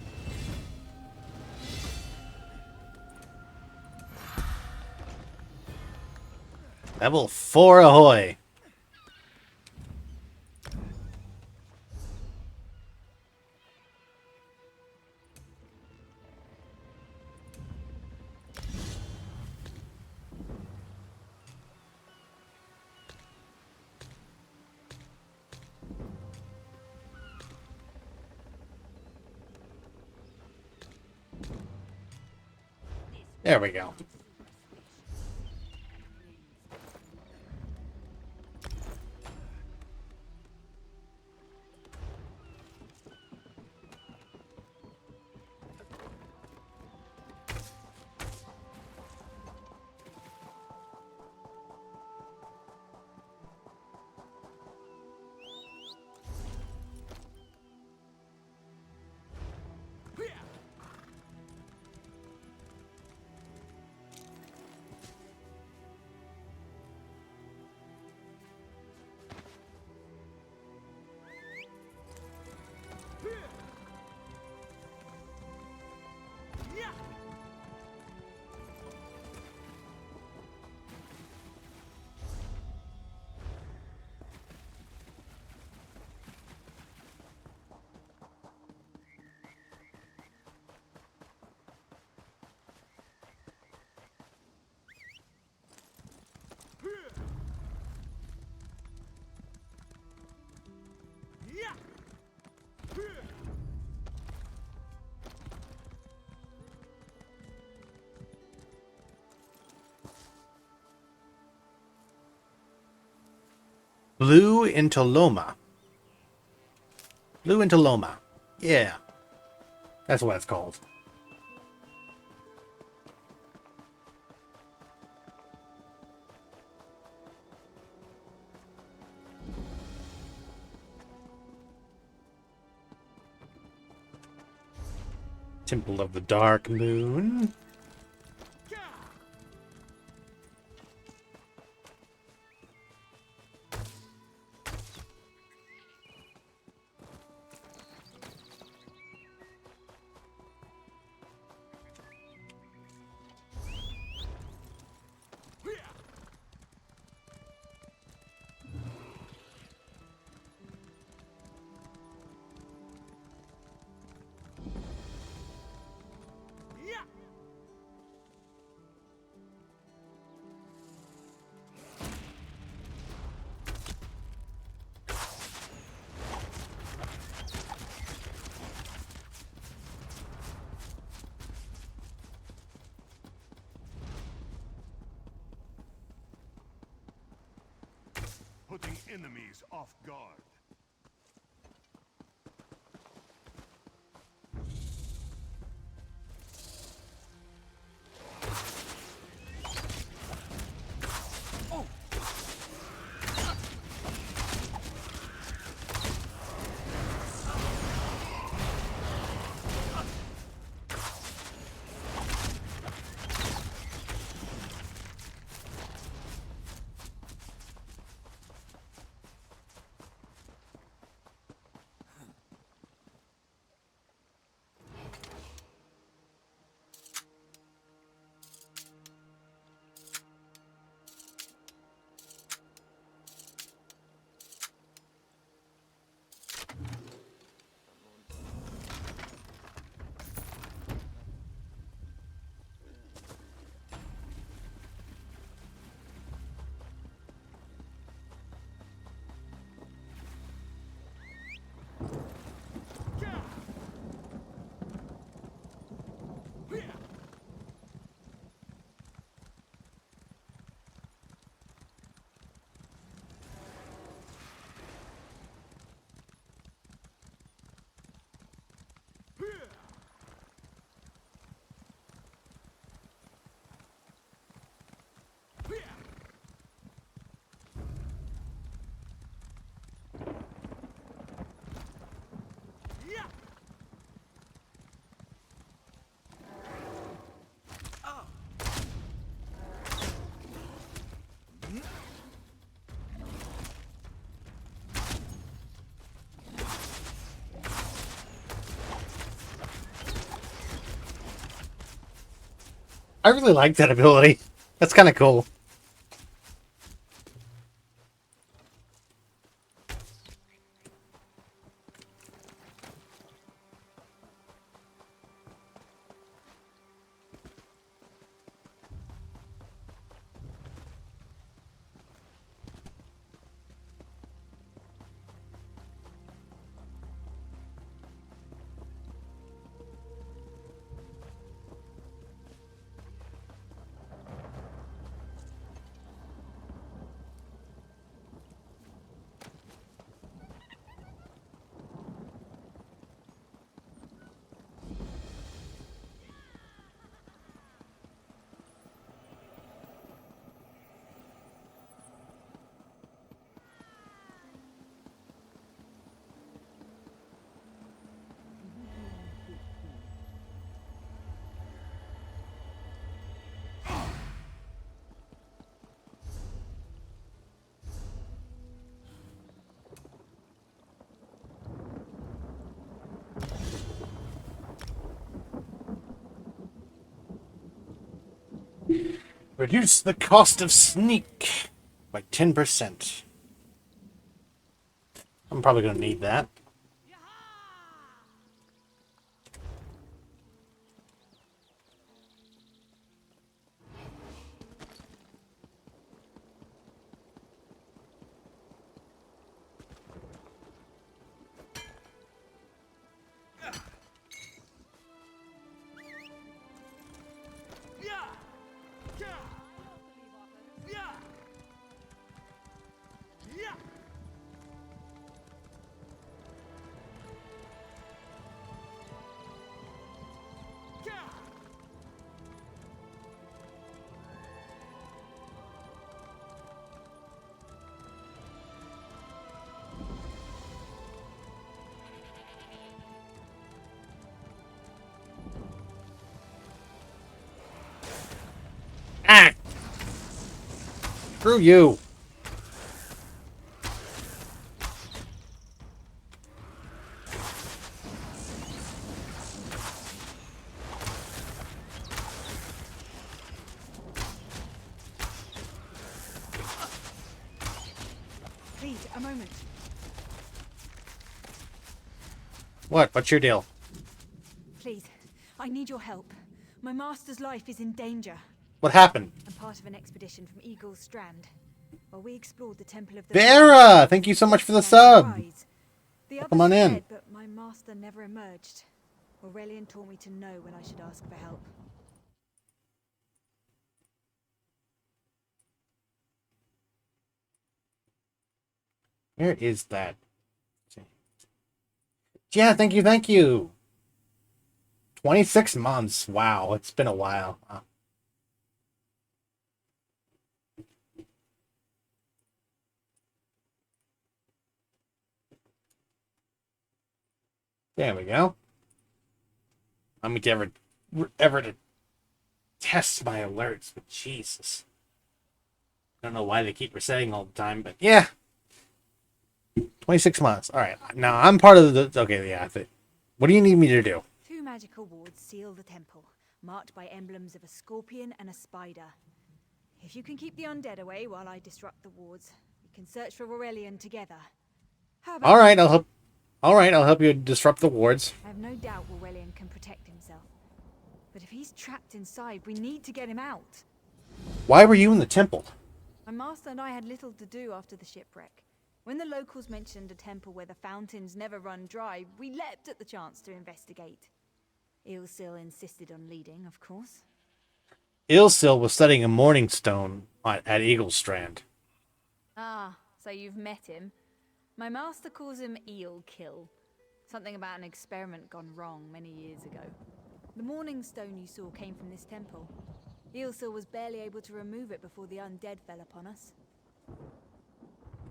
[SPEAKER 1] Level 4 ahoy! There we go. Blue into Loma. Blue into Loma. Yeah. That's what it's called. Temple of the Dark Moon.
[SPEAKER 12] Putting enemies off guard.
[SPEAKER 1] I really like that ability. That's kind of cool. Reduce the cost of sneak by 10%. I'm probably going to need that. Ah! Screw you!
[SPEAKER 3] Please, a moment.
[SPEAKER 1] What? What's your deal?
[SPEAKER 3] Please, I need your help. My master's life is in danger.
[SPEAKER 1] What happened?
[SPEAKER 3] I'm part of an expedition from Eagle's Strand. While we explored the Temple of the
[SPEAKER 1] Vera! Thank you so much for the sub!
[SPEAKER 3] The
[SPEAKER 1] Come on in.
[SPEAKER 3] fled, but my master never emerged. Aurelian taught me to know when I should ask for help.
[SPEAKER 1] Where is that? Yeah, thank you, thank you. 26 months. Wow, it's been a while. There we go. I'm ever to test my alerts, but Jesus. I don't know why they keep resetting all the time, but yeah. 26 months. All right. Now I'm part of the. Okay, yeah. What do you need me to do?
[SPEAKER 3] 2 magical wards seal the temple, marked by emblems of a scorpion and a spider. If you can keep the undead away while I disrupt the wards, we can search for Aurelian together. How about
[SPEAKER 1] All right, I'll help. All right, I'll help you disrupt the wards.
[SPEAKER 3] I have no doubt Aurelian can protect himself. But if he's trapped inside, we need to get him out.
[SPEAKER 1] Why were you in the temple?
[SPEAKER 3] My master and I had little to do after the shipwreck. When the locals mentioned a temple where the fountains never run dry, we leapt at the chance to investigate. Ilsil insisted on leading, of course.
[SPEAKER 1] Ilsil was studying a morning stone at Eagle Strand.
[SPEAKER 3] Ah, so you've met him. My master calls him Eel Kill. Something about an experiment gone wrong many years ago. The morning stone you saw came from this temple. Ilsil was barely able to remove it before the undead fell upon us.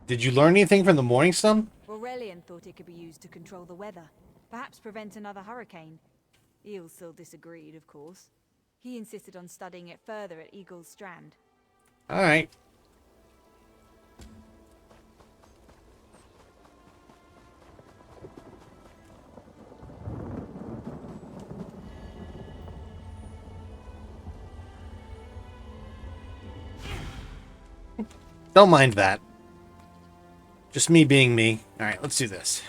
[SPEAKER 1] Did you learn anything from the morning stone?
[SPEAKER 3] Aurelian thought it could be used to control the weather, perhaps prevent another hurricane. Ilsil disagreed, of course. He insisted on studying it further at Eagle's Strand.
[SPEAKER 1] All right. Don't mind that. Just me being me. Alright, let's do this.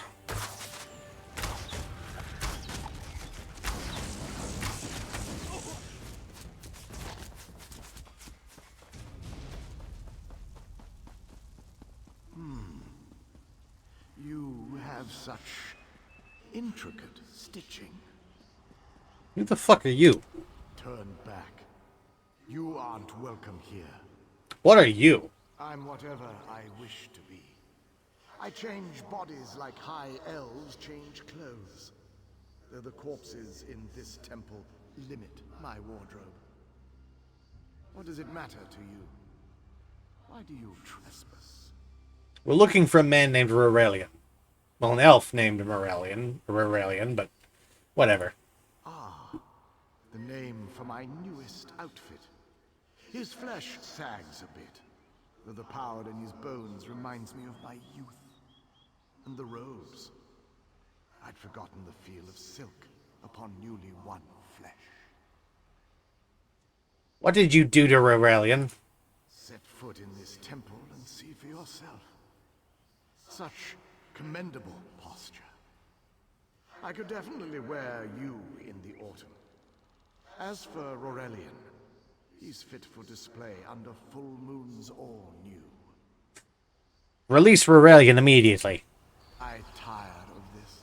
[SPEAKER 5] You have such intricate stitching.
[SPEAKER 1] Who the fuck are you?
[SPEAKER 5] Turn back. You aren't welcome here.
[SPEAKER 1] What are you?
[SPEAKER 5] I'm whatever I wish to be. I change bodies like high elves change clothes. Though the corpses in this temple limit my wardrobe. What does it matter to you? Why do you trespass?
[SPEAKER 1] We're looking for a man named Rorelian. Well, an elf named Rorelian, but whatever.
[SPEAKER 5] Ah, the name for my newest outfit. His flesh sags a bit, though the power in his bones reminds me of my youth. And the robes. I'd forgotten the feel of silk upon newly won flesh.
[SPEAKER 1] What did you do to Rorelian?
[SPEAKER 5] Set foot in this temple and see for yourself. Such commendable posture. I could definitely wear you in the autumn. As for Rorelian, he's fit for display under full moons or new.
[SPEAKER 1] Release Rorelian immediately.
[SPEAKER 5] I'm tired of this.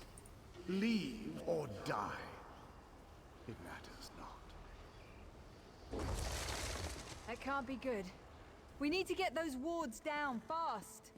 [SPEAKER 5] Leave or die. It matters not.
[SPEAKER 15] That can't be good. We need to get those wards down fast.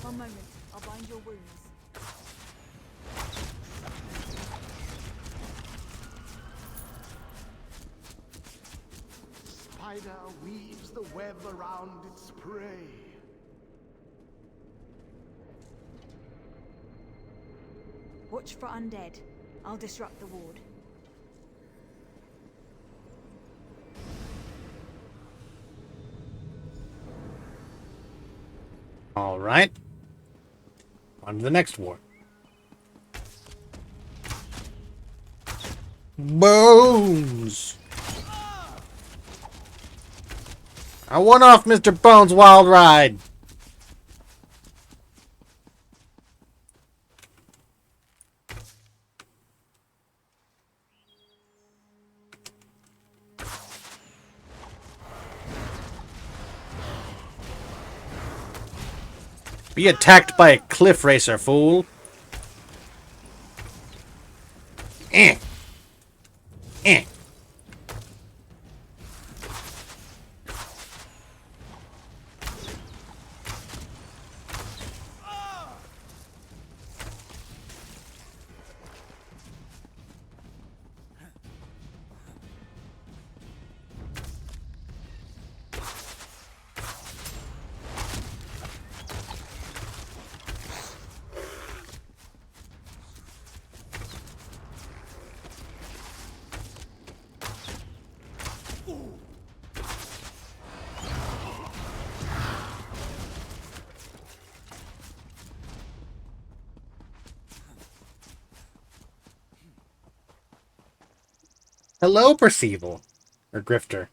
[SPEAKER 15] One moment, I'll bind your wounds.
[SPEAKER 5] Spider weaves the web around its prey.
[SPEAKER 15] Watch for undead. I'll disrupt the ward.
[SPEAKER 1] Alright. On to the next war. Bones! I won off Mr. Bones' wild ride. Be attacked by a cliff racer, fool. Eh. Eh. Hello, Percival. Or Grifter.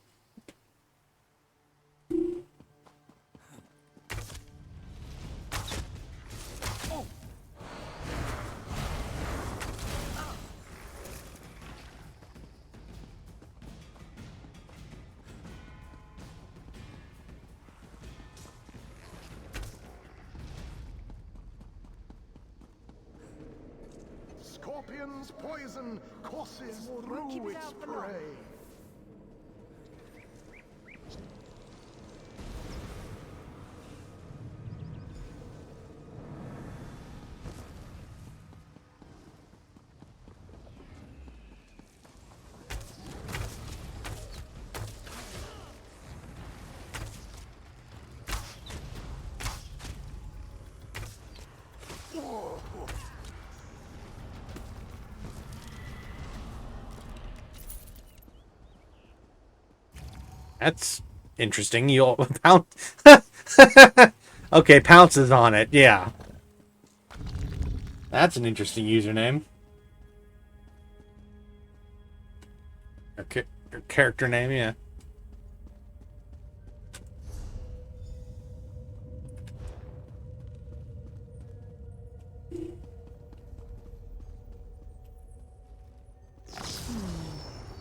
[SPEAKER 5] scorpion's poison courses
[SPEAKER 15] Won't keep
[SPEAKER 5] through
[SPEAKER 15] it
[SPEAKER 5] its
[SPEAKER 15] out for long.
[SPEAKER 5] prey.
[SPEAKER 1] That's interesting. You'll pounce. Okay, pounces on it. Yeah. That's an interesting username. Or character name, yeah.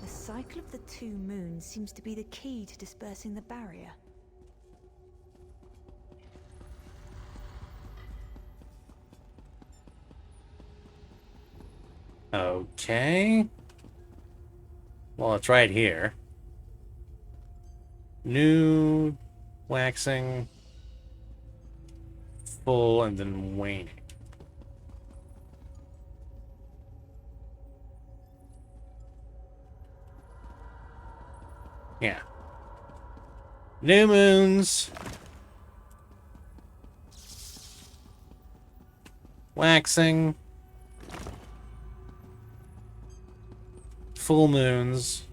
[SPEAKER 16] The cycle of the two moons seems to be the key to dispersing the barrier.
[SPEAKER 1] Okay. Well, it's right here. New, waxing, full, and then waning. Yeah. New moons. Waxing. Full moons.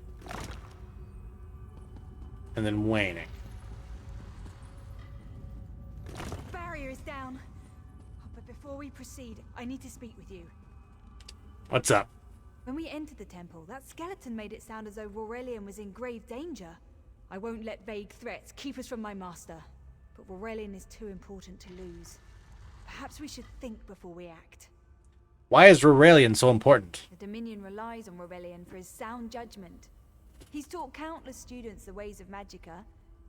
[SPEAKER 1] And then waning.
[SPEAKER 16] Barrier is down. But before we proceed, I need to speak with you.
[SPEAKER 1] What's up?
[SPEAKER 16] When we entered the temple, that skeleton made it sound as though Aurelian was in grave danger. I won't let vague threats keep us from my master. But Aurelian is too important to lose. Perhaps we should think before we act.
[SPEAKER 1] Why is Aurelian so important?
[SPEAKER 16] The Dominion relies on Aurelian for his sound judgment. He's taught countless students the ways of Magicka,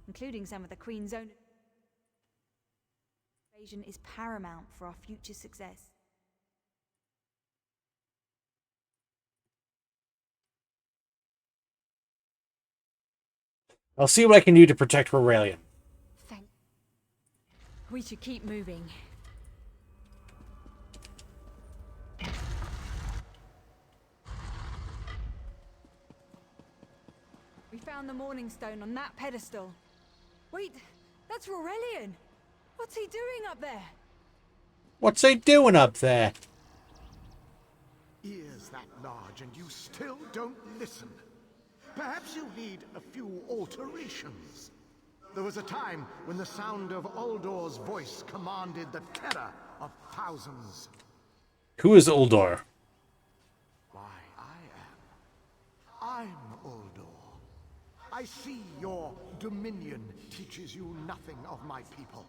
[SPEAKER 16] including some of the Queen's own. Invasion is paramount for our future success.
[SPEAKER 1] I'll see what I can do to protect Aurelian.
[SPEAKER 16] We should keep moving. We found the Morning Stone on that pedestal. Wait, that's Aurelian! What's he doing up there?
[SPEAKER 1] What's he doing up there?
[SPEAKER 5] Ears that large and you still don't listen. Perhaps you need a few alterations. There was a time when the sound of Uldor's voice commanded the terror of thousands.
[SPEAKER 1] Who is Uldor?
[SPEAKER 5] Why, I'm Uldor. I see your dominion teaches you nothing of my people.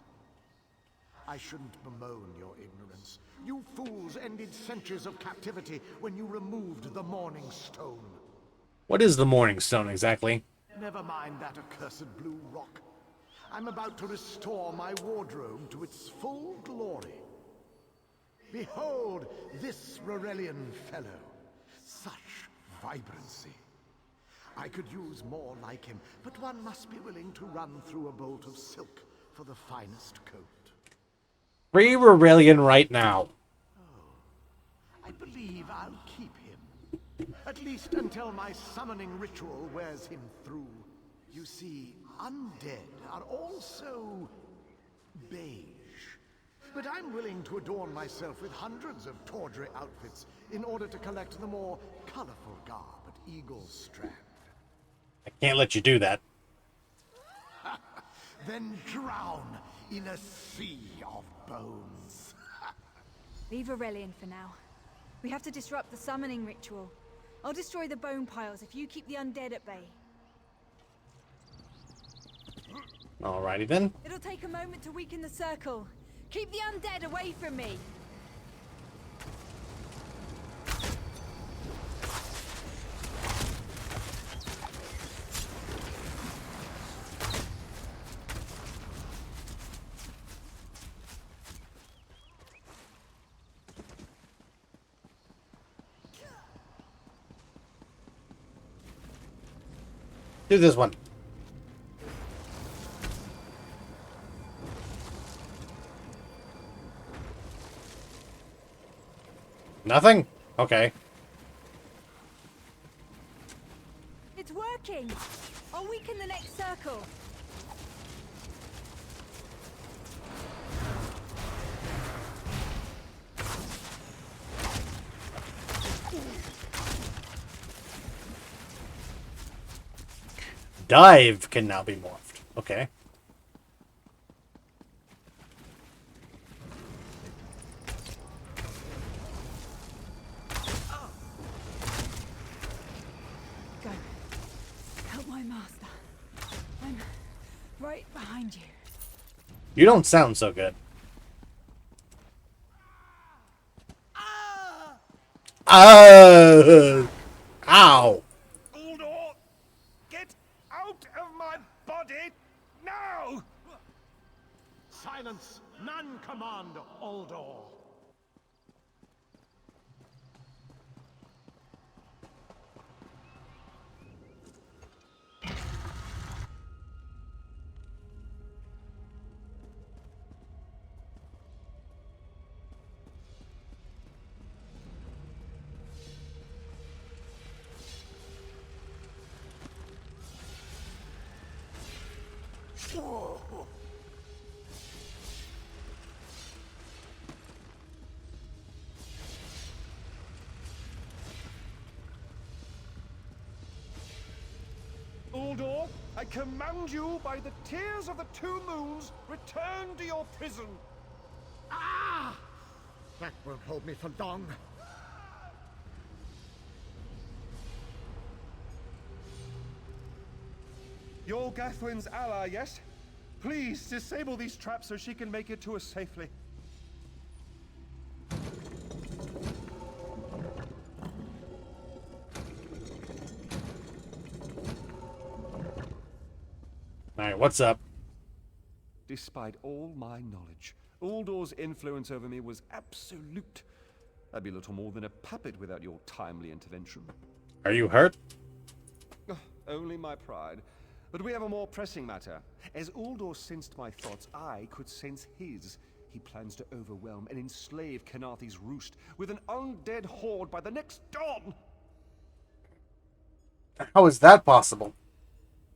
[SPEAKER 5] I shouldn't bemoan your ignorance. You fools ended centuries of captivity when you removed the Morning Stone.
[SPEAKER 1] What is the Morning Stone exactly?
[SPEAKER 5] Never mind that accursed blue rock. I'm about to restore my wardrobe to its full glory. Behold this Aurelian fellow. Such vibrancy. I could use more like him, but one must be willing to run through a bolt of silk for the finest coat.
[SPEAKER 1] Free Aurelian right now.
[SPEAKER 5] I believe I'll keep him. At least until my summoning ritual wears him through. You see, undead are also beige. But I'm willing to adorn myself with hundreds of tawdry outfits in order to collect the more colorful garb at Eagle's Strand.
[SPEAKER 1] I can't let you do that.
[SPEAKER 5] Then drown in a sea of bones.
[SPEAKER 16] Leave Aurelian for now. We have to disrupt the summoning ritual. I'll destroy the bone piles if you keep the undead at bay.
[SPEAKER 1] Alrighty then.
[SPEAKER 16] It'll take a moment to weaken the circle. Keep the undead away from me.
[SPEAKER 1] Do this one. Nothing? Okay.
[SPEAKER 16] It's working! I'll weaken the next circle.
[SPEAKER 1] Dive can now be morphed. Okay.
[SPEAKER 16] Go. Help my master. I'm right behind you.
[SPEAKER 1] You don't sound so good. Ow!
[SPEAKER 6] Uldor! Get out of my body now!
[SPEAKER 5] Silence! None command Uldor!
[SPEAKER 6] Uldor, I command you by the tears of the two moons, return to your prison.
[SPEAKER 5] Ah! That won't hold me for long.
[SPEAKER 6] You're Gathwin's ally, yes? Please disable these traps so she can make it to us safely.
[SPEAKER 1] Alright, what's up?
[SPEAKER 6] Despite all my knowledge, Uldor's influence over me was absolute. I'd be little more than a puppet without your timely intervention.
[SPEAKER 1] Are you hurt?
[SPEAKER 6] Only my pride. But we have a more pressing matter. As Uldor sensed my thoughts, I could sense his. He plans to overwhelm and enslave Kenathi's roost with an undead horde by the next dawn!
[SPEAKER 1] How is that possible?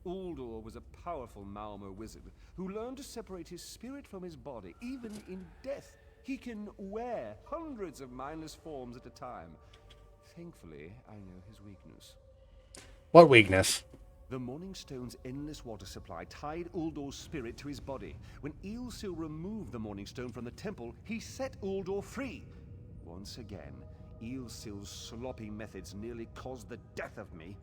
[SPEAKER 6] Uldor was a powerful Malmo wizard who learned to separate his spirit from his body, even in death. He can wear hundreds of mindless forms at a time. Thankfully, I know his weakness.
[SPEAKER 1] What weakness?
[SPEAKER 6] The Morning Stone's endless water supply tied Uldor's spirit to his body. When Eilsil removed the Morning Stone from the temple, he set Uldor free. Once again, Eilsil's sloppy methods nearly caused the death of me.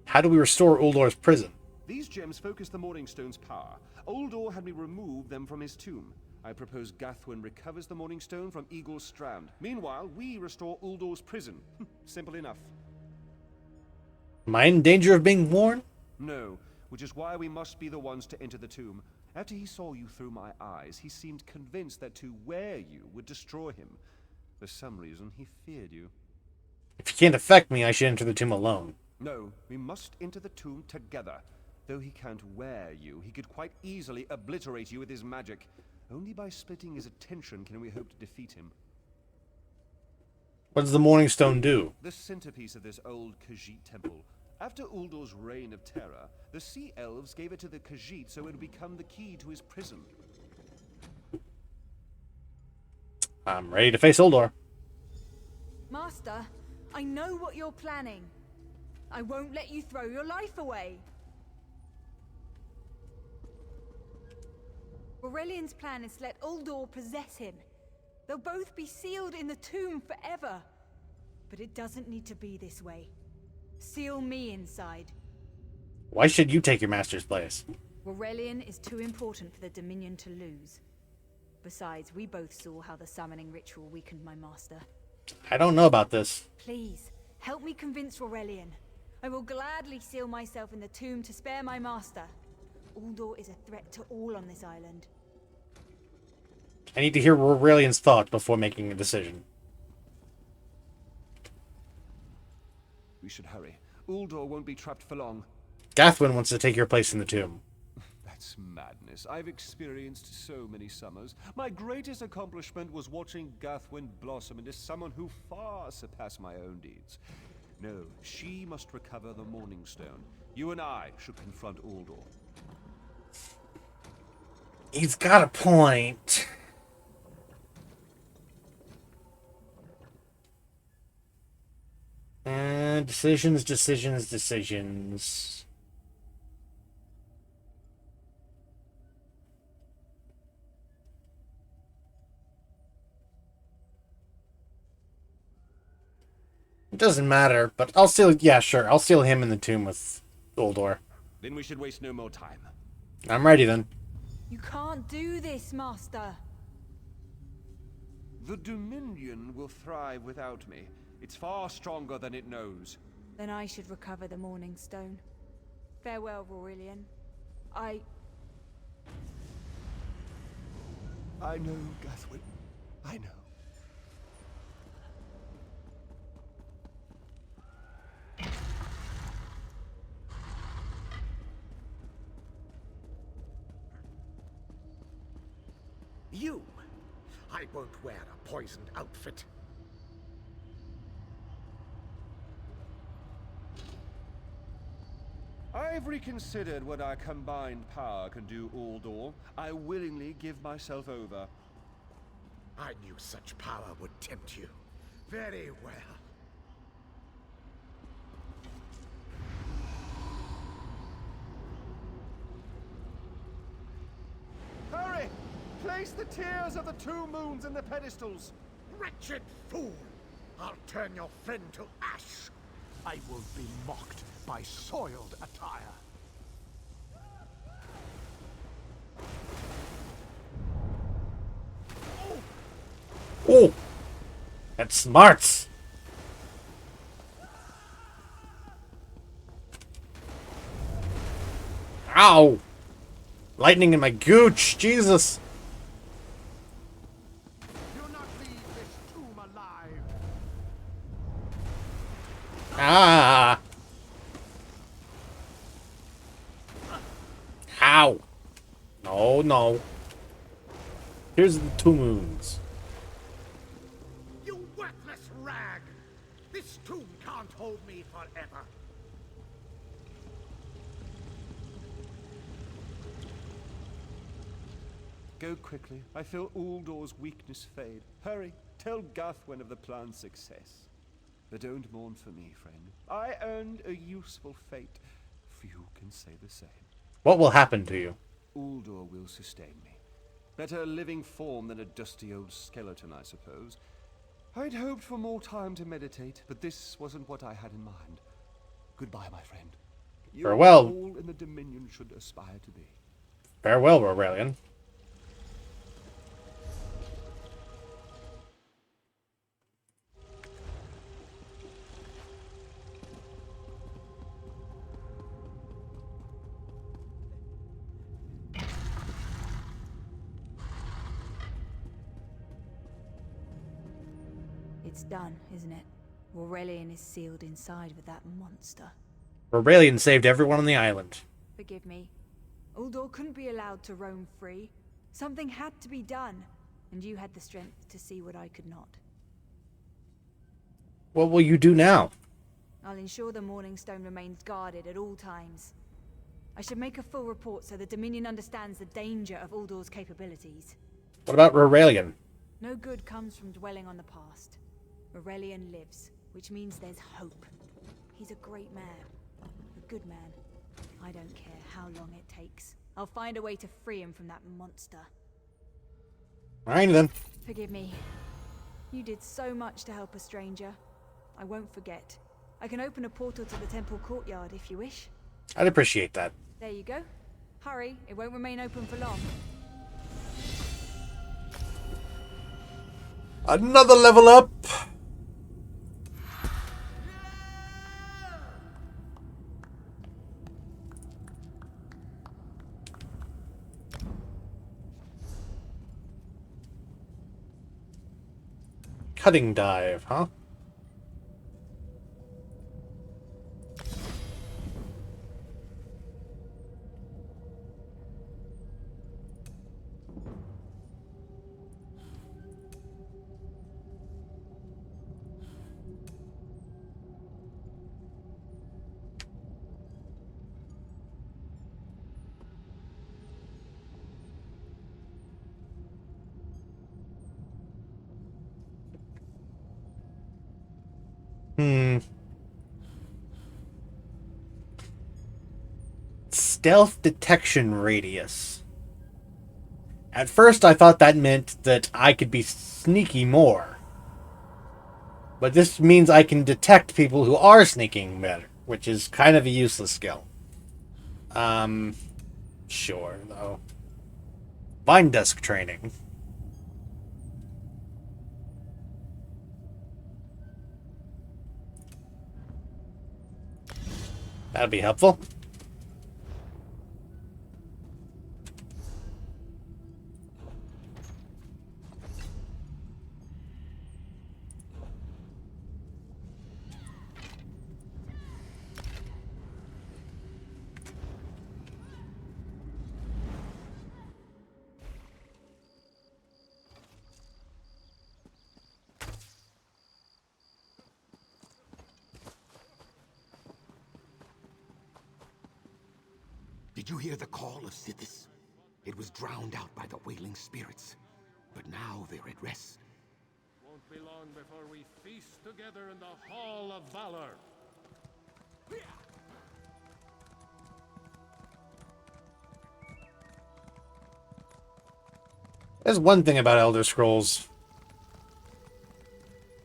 [SPEAKER 1] How do we restore Uldor's prison?
[SPEAKER 6] These gems focus the Morning Stone's power. Uldor had me remove them from his tomb. I propose Gathwin recovers the Morning Stone from Eagle's Strand. Meanwhile, we restore Uldor's prison. Simple enough.
[SPEAKER 1] Am I in danger of being worn?
[SPEAKER 6] No, which is why we must be the ones to enter the tomb. After he saw you through my eyes, he seemed convinced that to wear you would destroy him. For some reason, he feared you.
[SPEAKER 1] If he can't affect me, I should enter the tomb alone.
[SPEAKER 6] No, we must enter the tomb together. Though he can't wear you, he could quite easily obliterate you with his magic. Only by splitting his attention can we hope to defeat him.
[SPEAKER 1] What does the Morning Stone do?
[SPEAKER 6] The centerpiece of this old Khajiit temple. After Uldor's reign of terror, the Sea Elves gave it to the Khajiit so it would become the key to his prison.
[SPEAKER 1] I'm ready to face Uldor.
[SPEAKER 16] Master, I know what you're planning. I won't let you throw your life away. Aurelian's plan is to let Uldor possess him. They'll both be sealed in the tomb forever. But it doesn't need to be this way. Seal me inside.
[SPEAKER 1] Why should you take your master's place?
[SPEAKER 16] Aurelian is too important for the Dominion to lose. Besides, we both saw how the summoning ritual weakened my master.
[SPEAKER 1] I don't know about this.
[SPEAKER 16] Please, help me convince Aurelian. I will gladly seal myself in the tomb to spare my master. Uldor is a threat to all on this island.
[SPEAKER 1] I need to hear Aurelian's thoughts before making a decision.
[SPEAKER 6] We should hurry.
[SPEAKER 8] Uldor won't be trapped for long.
[SPEAKER 1] Gathwin wants to take your place in the tomb.
[SPEAKER 8] That's madness. I've experienced so many summers. My greatest accomplishment was watching Gathwin blossom into someone who far surpassed my own deeds. No, she must recover the Morning Stone. You and I should confront Uldor.
[SPEAKER 1] He's got a point. And decisions. It doesn't matter, but I'll steal. Yeah, sure. I'll steal him in the tomb with Uldor.
[SPEAKER 8] Then we should waste no more time.
[SPEAKER 1] I'm ready then.
[SPEAKER 16] You can't do this, Master.
[SPEAKER 8] The Dominion will thrive without me. It's far stronger than it knows.
[SPEAKER 16] Then I should recover the Morning Stone. Farewell, Aurelian.
[SPEAKER 8] I know, Gathwin. I know.
[SPEAKER 2] You! I won't wear a poisoned outfit.
[SPEAKER 8] I've reconsidered what our combined power can do, Uldor. I willingly give myself over.
[SPEAKER 2] I knew such power would tempt you. Very well.
[SPEAKER 8] Hurry! Place the tears of the two moons in the pedestals.
[SPEAKER 2] Wretched fool! I'll turn your friend to ash. I will be mocked by soiled attire.
[SPEAKER 1] Oh! That's smarts! Ow! Lightning in my gooch! Jesus!
[SPEAKER 2] Do not leave this tomb alive.
[SPEAKER 1] Ah! Ow! No, no. Here's the two moons.
[SPEAKER 2] You worthless rag! This tomb can't hold me forever.
[SPEAKER 8] Go quickly. I feel Uldor's weakness fade. Hurry, tell Gathwin of the plan's success. But don't mourn for me, friend. I earned a useful fate. Few can say the same.
[SPEAKER 1] What will happen to you?
[SPEAKER 8] Uldor will sustain me. Better a living form than a dusty old skeleton, I suppose. I'd hoped for more time to meditate, but this wasn't what I had in mind. Goodbye, my friend. You
[SPEAKER 1] Farewell.
[SPEAKER 8] all in the Dominion should aspire to be.
[SPEAKER 1] Farewell, Aurelian.
[SPEAKER 16] It's done, isn't it? Aurelian is sealed inside with that monster.
[SPEAKER 1] Aurelian saved everyone on the island.
[SPEAKER 16] Forgive me. Uldor couldn't be allowed to roam free. Something had to be done, and you had the strength to see what I could not.
[SPEAKER 1] What will you do now?
[SPEAKER 16] I'll ensure the Morning Stone remains guarded at all times. I should make a full report so the Dominion understands the danger of Uldor's capabilities.
[SPEAKER 1] What about Aurelian?
[SPEAKER 16] No good comes from dwelling on the past. Aurelian lives, which means there's hope. He's a great man. A good man. I don't care how long it takes. I'll find a way to free him from that monster.
[SPEAKER 1] Alright then.
[SPEAKER 16] Forgive me. You did so much to help a stranger. I won't forget. I can open a portal to the temple courtyard if you wish.
[SPEAKER 1] I'd appreciate that.
[SPEAKER 16] There you go. Hurry, it won't remain open for long.
[SPEAKER 1] Another level up! Cutting dive, huh? stealth detection radius. At first I thought that meant that I could be sneaky more. But this means I can detect people who are sneaking better, which is kind of a useless skill. Sure, though. Vine desk training. That'd be helpful.
[SPEAKER 17] Did you hear the call of Sithis? It was drowned out by the wailing spirits, but now they're at rest.
[SPEAKER 2] Won't be long before we feast together in the Hall of Valor.
[SPEAKER 1] There's one thing about Elder Scrolls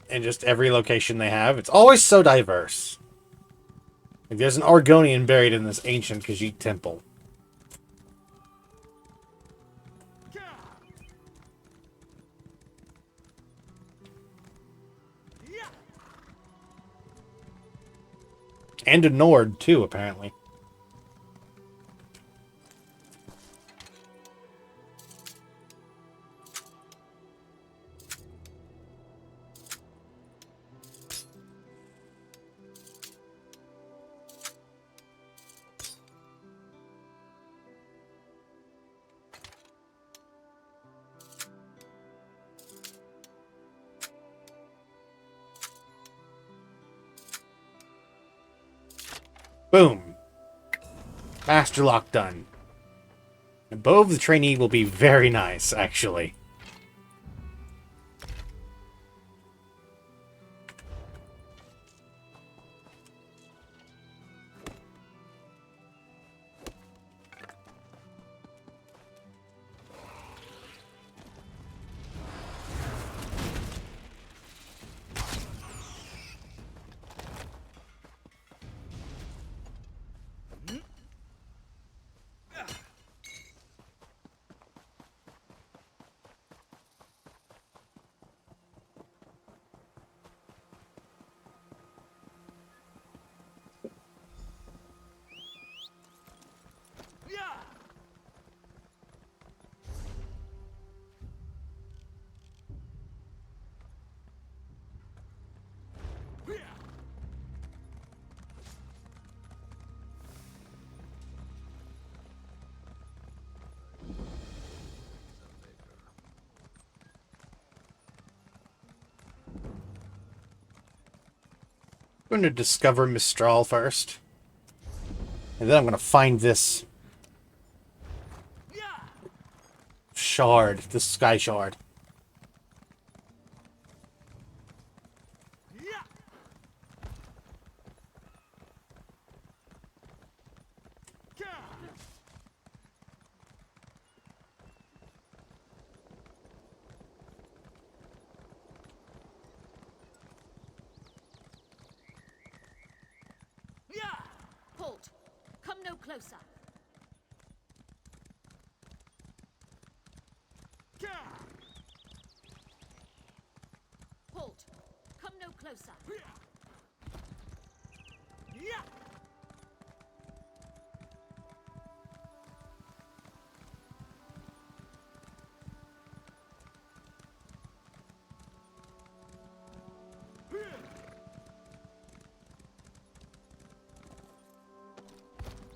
[SPEAKER 1] and just every location they have. It's always so diverse. Like there's an Argonian buried in this ancient Khajiit temple. And a Nord, too, apparently. Boom. Master lock done. And Bow of the Trainee will be very nice, actually. I'm going to discover Mistral first. And then I'm going to find this shard, this sky shard.
[SPEAKER 14] Halt! Come no closer. Halt! Come no closer.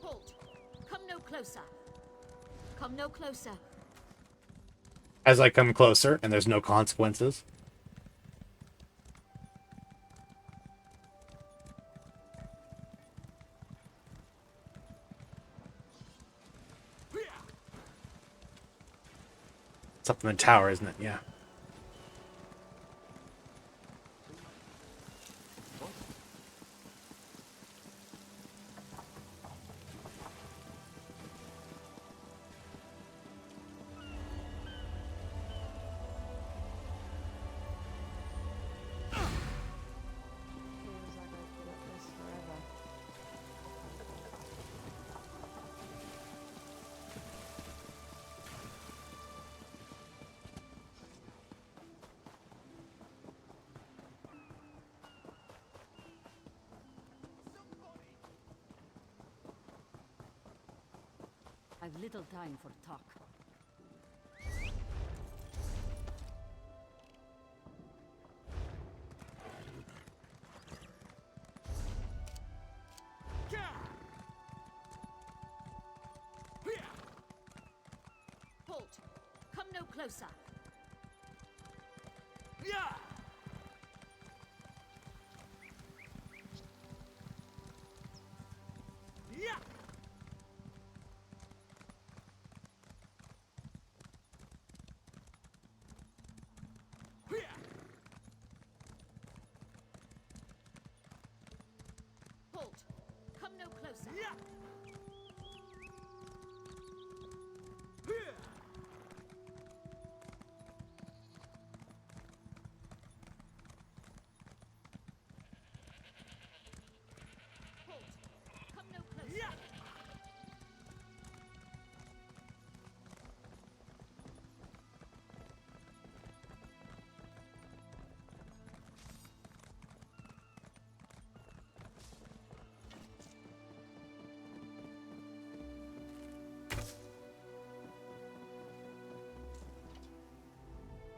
[SPEAKER 14] Halt! Come no closer. Come no closer.
[SPEAKER 1] As I come closer, and there's no consequences. It's up in the tower, isn't it? Yeah.
[SPEAKER 13] I've little time for talk.
[SPEAKER 14] Halt! Come no closer. Halt! Come no closer. Halt! Come no closer.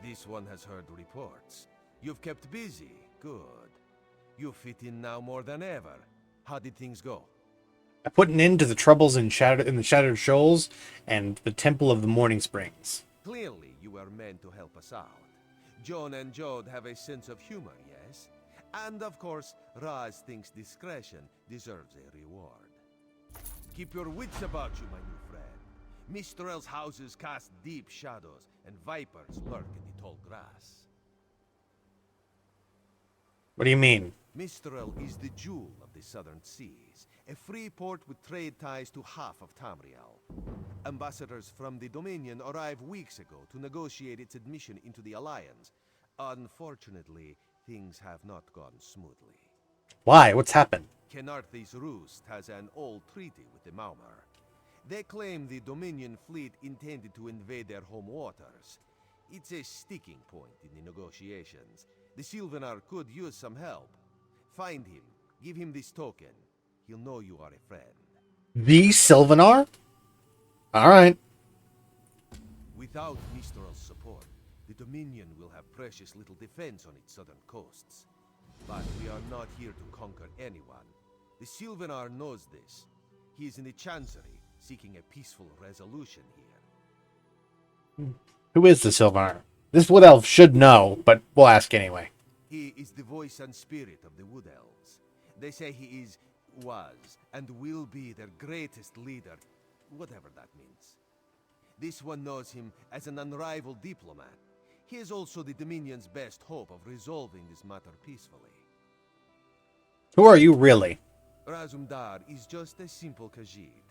[SPEAKER 6] This one has heard reports. You've kept busy. Good. You fit in now more than ever. How did things go?
[SPEAKER 1] I put an end to the troubles in the Shattered Shoals and the Temple of the Morning Springs.
[SPEAKER 6] Clearly, you were meant to help us out. Joan and Jode have a sense of humor, yes? And of course, Raz thinks discretion deserves a reward. Keep your wits about you, my new friend. Mistrel's houses cast deep shadows, and vipers lurk in the tall grass.
[SPEAKER 1] What do you mean?
[SPEAKER 6] Mistral is the jewel of the southern seas, a free port with trade ties to half of Tamriel. Ambassadors from the Dominion arrived weeks ago to negotiate its admission into the Alliance. Unfortunately, things have not gone smoothly.
[SPEAKER 1] Why? What's happened?
[SPEAKER 6] Kenarthi's Roost has an old treaty with the Maumar. They claim the Dominion fleet intended to invade their home waters. It's a sticking point in the negotiations. The Sylvanar could use some help. Find him. Give him this token. He'll know you are a friend.
[SPEAKER 1] The Sylvanar? Alright.
[SPEAKER 6] Without Mistral's support, the Dominion will have precious little defense on its southern coasts. But we are not here to conquer anyone. The Sylvanar knows this. He is in the Chancery, seeking a peaceful resolution here.
[SPEAKER 1] Who is the Sylvanar? This Wood Elf should know, but we'll ask anyway.
[SPEAKER 6] He is the voice and spirit of the Wood Elves. They say he was, and will be their greatest leader, whatever that means. This one knows him as an unrivaled diplomat. He is also the Dominion's best hope of resolving this matter peacefully.
[SPEAKER 1] Who are you really?
[SPEAKER 6] Razumdar is just a simple Khajiit.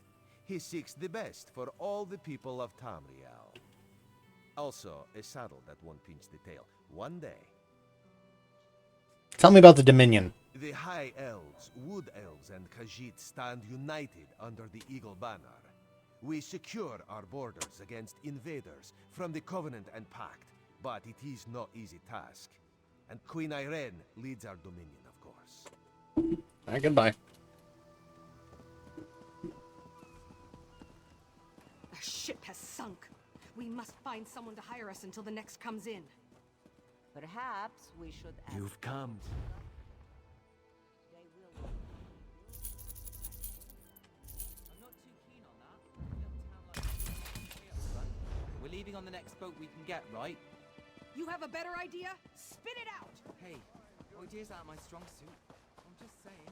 [SPEAKER 6] He seeks the best for all the people of Tamriel. Also, a saddle that won't pinch the tail. One day.
[SPEAKER 1] Tell me about the Dominion.
[SPEAKER 6] The High Elves, Wood Elves, and Khajiit stand united under the Eagle Banner. We secure our borders against invaders from the Covenant and Pact, but it is no easy task. And Queen Irene leads our Dominion, of course.
[SPEAKER 1] Alright, goodbye.
[SPEAKER 18] The ship has sunk. We must find someone to hire us until the next comes in.
[SPEAKER 19] Perhaps we should ask.
[SPEAKER 8] You've come.
[SPEAKER 20] We're leaving on the next boat we can get, right?
[SPEAKER 18] You have a better idea? Spit it out!
[SPEAKER 20] Hey, ideas aren't my strong suit. I'm just saying.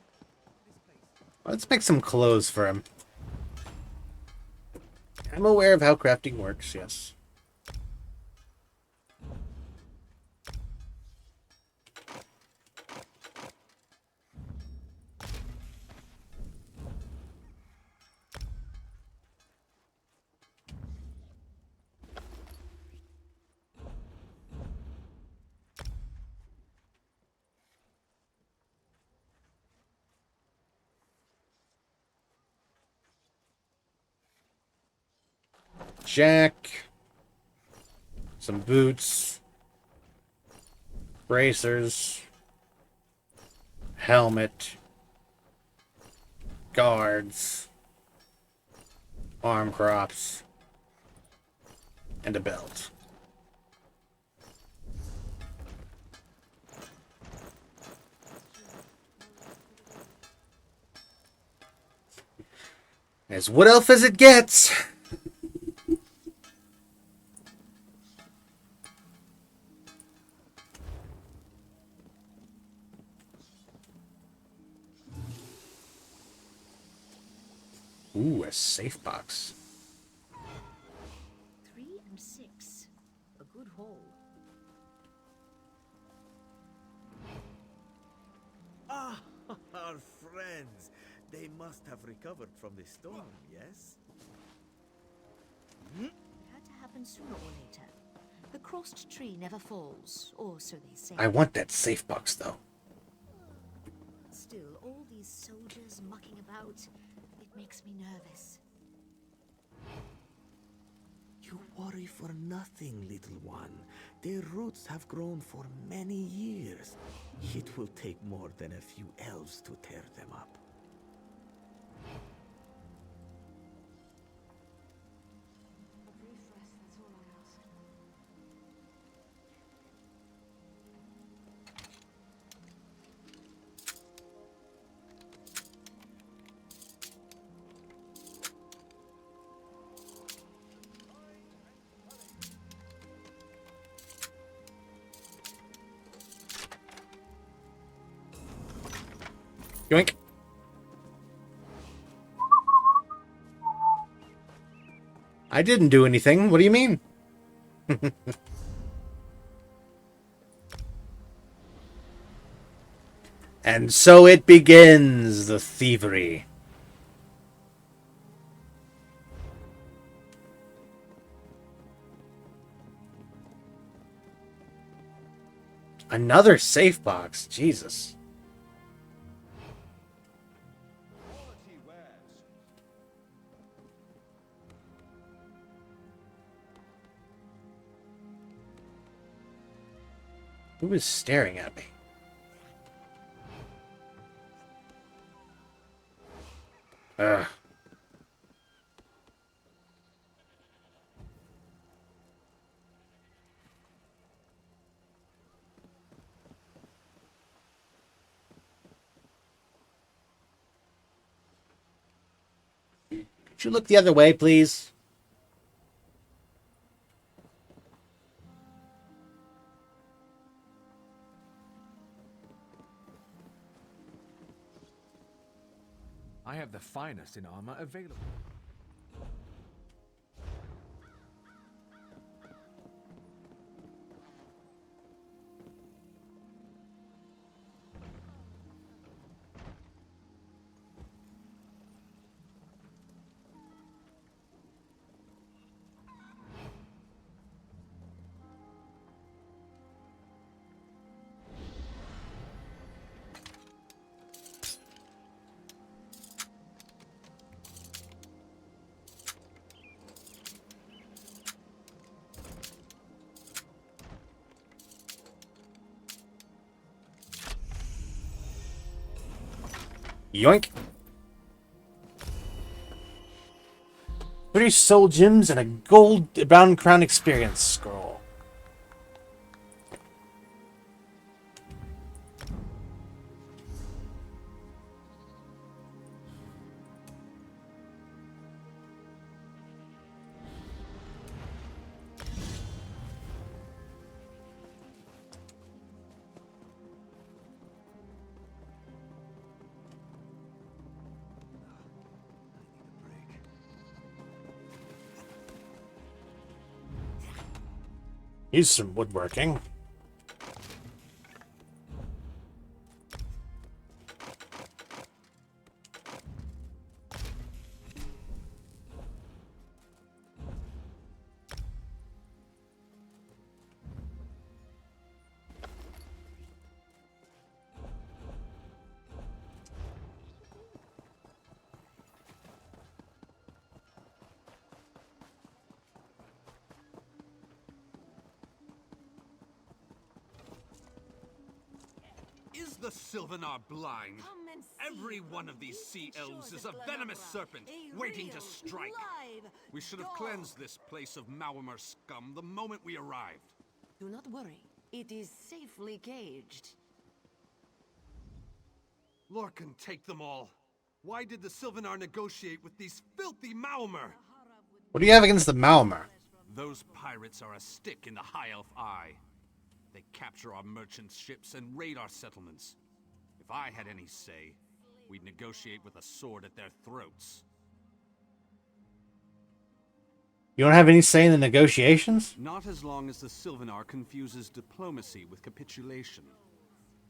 [SPEAKER 20] This place.
[SPEAKER 1] Let's make some clothes for him. I'm aware of how crafting works, yes. Jack, some boots, bracers, helmet, guards, arm crops, and a belt. As wood elf as it gets. Ooh, a safe box.
[SPEAKER 14] 3 and 6. A good haul.
[SPEAKER 6] Ah, our friends. They must have recovered from the storm, yes?
[SPEAKER 14] It had to happen sooner or later. The crossed tree never falls, or so they say.
[SPEAKER 1] I want that safe box, though.
[SPEAKER 14] Still, all these soldiers mucking about, it makes me nervous.
[SPEAKER 21] You worry for nothing, little one. Their roots have grown for many years. It will take more than a few elves to tear them up.
[SPEAKER 9] A brief rest, that's all I ask.
[SPEAKER 1] Yoink. I didn't do anything. What do you mean? And so it begins, the thievery. Another safe box. Jesus. Who is staring at me? Ugh. Could you look the other way, please?
[SPEAKER 22] I have the finest in armor available.
[SPEAKER 1] Yoink. 3 soul gems and a gold brown crown experience scroll. Use some woodworking.
[SPEAKER 23] Is the Sylvanar blind? Every one of these sea elves is a venomous serpent, waiting to strike. We should have cleansed this place of Maormer scum the moment we arrived.
[SPEAKER 19] Do not worry. It is safely caged.
[SPEAKER 23] Lorcan, take them all. Why did the Sylvanar negotiate with these filthy Maormer?
[SPEAKER 1] What do you have against the Maormer?
[SPEAKER 23] Those pirates are a stick in the High Elf eye. They capture our merchants' ships and raid our settlements. If I had any say, we'd negotiate with a sword at their throats.
[SPEAKER 1] You don't have any say in the negotiations?
[SPEAKER 23] Not as long as the Sylvanar confuses diplomacy with capitulation.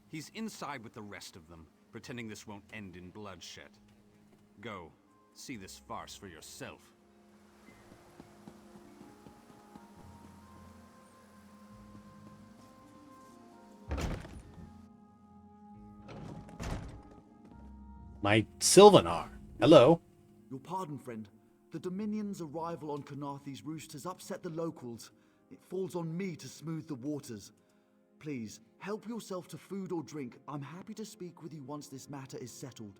[SPEAKER 23] He's inside with the rest of them, pretending this won't end in bloodshed. Go, see this farce for yourself.
[SPEAKER 1] My Sylvanar. Hello.
[SPEAKER 4] Your pardon, friend. The Dominion's arrival on Canarthy's roost has upset the locals. It falls on me to smooth the waters. Please, help yourself to food or drink. I'm happy to speak with you once this matter is settled.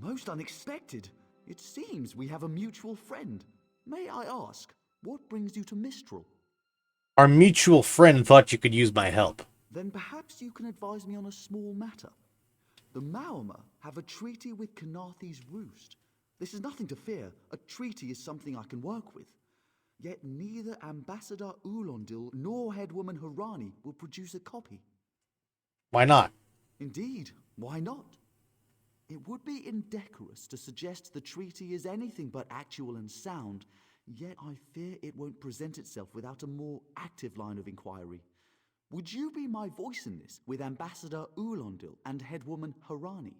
[SPEAKER 4] Most unexpected. It seems we have a mutual friend. May I ask, what brings you to Mistral?
[SPEAKER 1] Our mutual friend thought you could use my help.
[SPEAKER 4] Then perhaps you can advise me on a small matter. The Maormer have a treaty with Canarthy's roost. This is nothing to fear. A treaty is something I can work with. Yet neither Ambassador Ulondil nor Headwoman Harani will produce a copy.
[SPEAKER 1] Why not?
[SPEAKER 4] Indeed, why not? It would be indecorous to suggest the treaty is anything but actual and sound, yet I fear it won't present itself without a more active line of inquiry. Would you be my voice in this with Ambassador Ulondil and Headwoman Harani?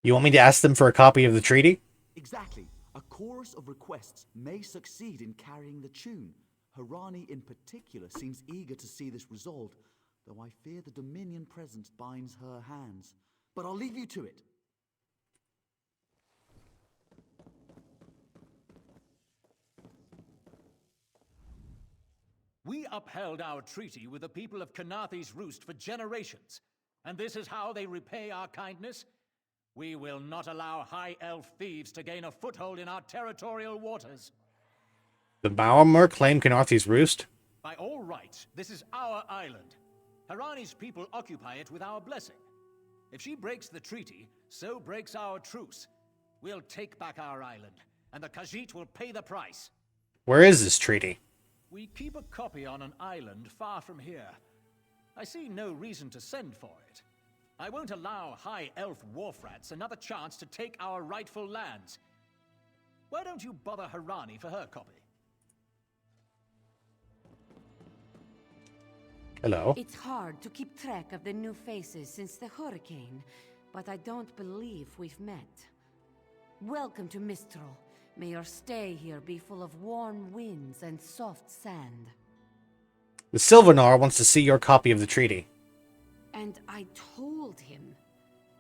[SPEAKER 1] You want me to ask them for a copy of the treaty?
[SPEAKER 4] Exactly. A chorus of requests may succeed in carrying the tune. Harani in particular seems eager to see this resolved, though I fear the Dominion presence binds her hands. But I'll leave you to it.
[SPEAKER 7] We upheld our treaty with the people of Canarthy's roost for generations, and this is how they repay our kindness? We will not allow High Elf thieves to gain a foothold in our territorial waters.
[SPEAKER 1] The Maormer claim Canarthy's roost?
[SPEAKER 7] By all rights, this is our island. Harani's people occupy it with our blessing. If she breaks the treaty, so breaks our truce. We'll take back our island, and the Khajiit will pay the price.
[SPEAKER 1] Where is this treaty?
[SPEAKER 7] We keep a copy on an island far from here. I see no reason to send for it. I won't allow High Elf wharf-rats another chance to take our rightful lands. Why don't you bother Harani for her copy?
[SPEAKER 1] Hello.
[SPEAKER 10] It's hard to keep track of the new faces since the hurricane, but I don't believe we've met. Welcome to Mistral. May your stay here be full of warm winds and soft sand.
[SPEAKER 1] The Sylvanar wants to see your copy of the treaty.
[SPEAKER 10] And I told him.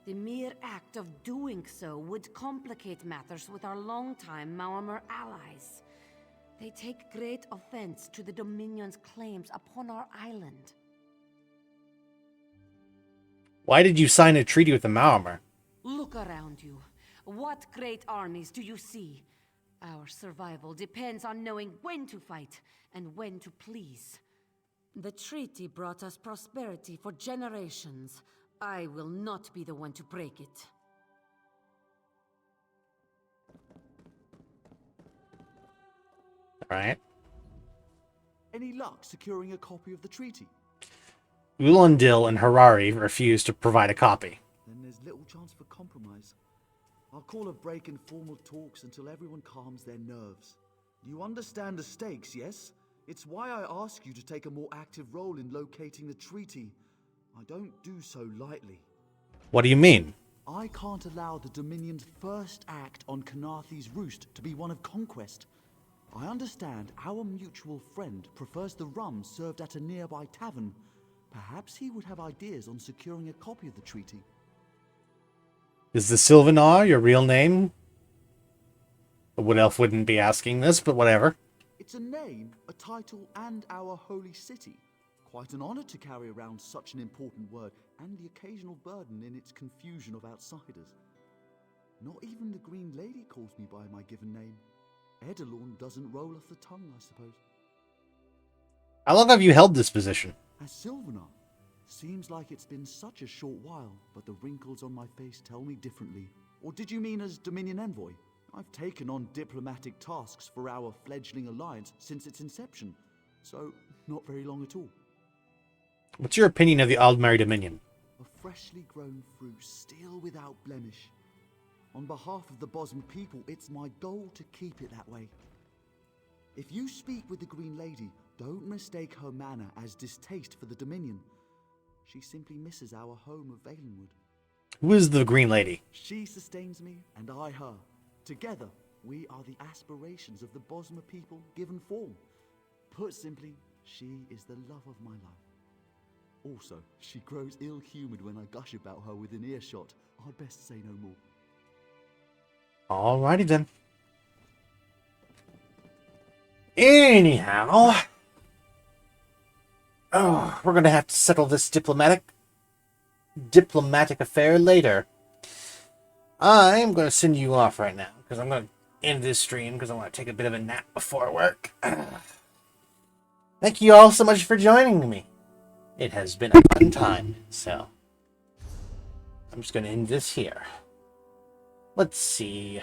[SPEAKER 10] The mere act of doing so would complicate matters with our longtime Maormer allies. They take great offense to the Dominion's claims upon our island.
[SPEAKER 1] Why did you sign a treaty with the Maormer?
[SPEAKER 10] Look around you. What great armies do you see? Our survival depends on knowing when to fight and when to please. The treaty brought us prosperity for generations. I will not be the one to break it.
[SPEAKER 1] Alright.
[SPEAKER 4] Any luck securing a copy of the treaty?
[SPEAKER 1] Ulondil and Harari refuse to provide a copy.
[SPEAKER 4] Then there's little chance for compromise. I'll call a break in formal talks until everyone calms their nerves. You understand the stakes, yes? It's why I ask you to take a more active role in locating the treaty. I don't do so lightly.
[SPEAKER 1] What do you mean?
[SPEAKER 4] I can't allow the Dominion's first act on Canarthy's roost to be one of conquest. I understand our mutual friend prefers the rum served at a nearby tavern. Perhaps he would have ideas on securing a copy of the treaty.
[SPEAKER 1] Is the Sylvanar your real name? A Wood Elf wouldn't be asking this, but whatever.
[SPEAKER 4] It's a name, a title, and our holy city. Quite an honor to carry around such an important word, and the occasional burden in its confusion of outsiders. Not even the Green Lady calls me by my given name. Edelorn doesn't roll off the tongue, I suppose.
[SPEAKER 1] How long have you held this position?
[SPEAKER 4] As Sylvanar. Seems like it's been such a short while, but the wrinkles on my face tell me differently. Or did you mean as Dominion Envoy? I've taken on diplomatic tasks for our fledgling alliance since its inception, so not very long at all.
[SPEAKER 1] What's your opinion of the Aldmeri Dominion?
[SPEAKER 4] A freshly grown fruit, still without blemish. On behalf of the Bosmer people, it's my goal to keep it that way. If you speak with the Green Lady, don't mistake her manner as distaste for the Dominion. She simply misses our home of Valenwood.
[SPEAKER 1] Who is the Green Lady?
[SPEAKER 4] She sustains me, and I her. Together, we are the aspirations of the Bosmer people given form. Put simply, she is the love of my life. Also, she grows ill-humoured when I gush about her within earshot. I'd best say no more.
[SPEAKER 1] Alrighty then. Anyhow, we're gonna have to settle this diplomatic affair later. I'm gonna send you off right now because I'm gonna end this stream because I want to take a bit of a nap before work. Thank you all so much for joining me. It has been a fun time, so I'm just gonna end this here. Let's see.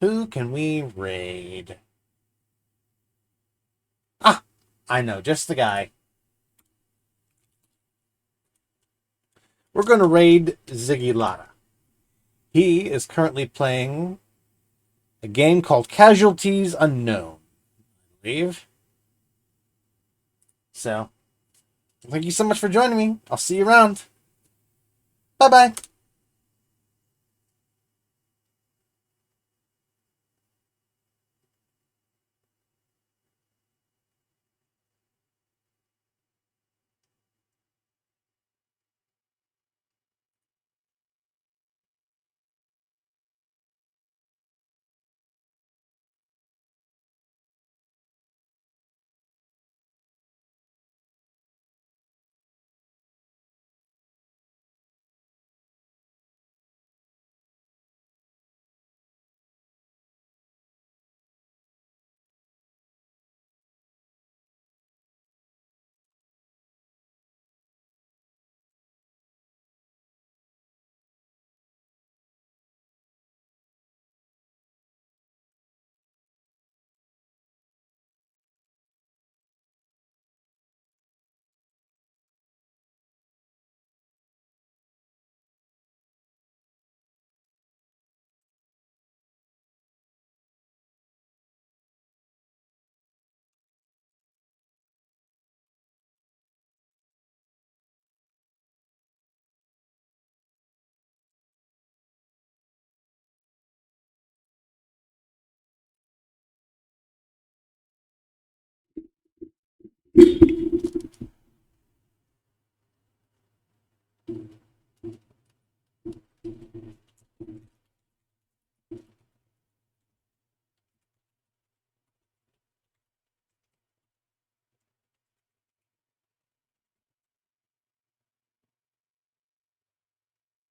[SPEAKER 1] Who can we raid? Ah, I know, just the guy. We're going to raid Ziggy Lotta. He is currently playing a game called Casualties Unknown, I believe. So, thank you so much for joining me. I'll see you around. Bye-bye.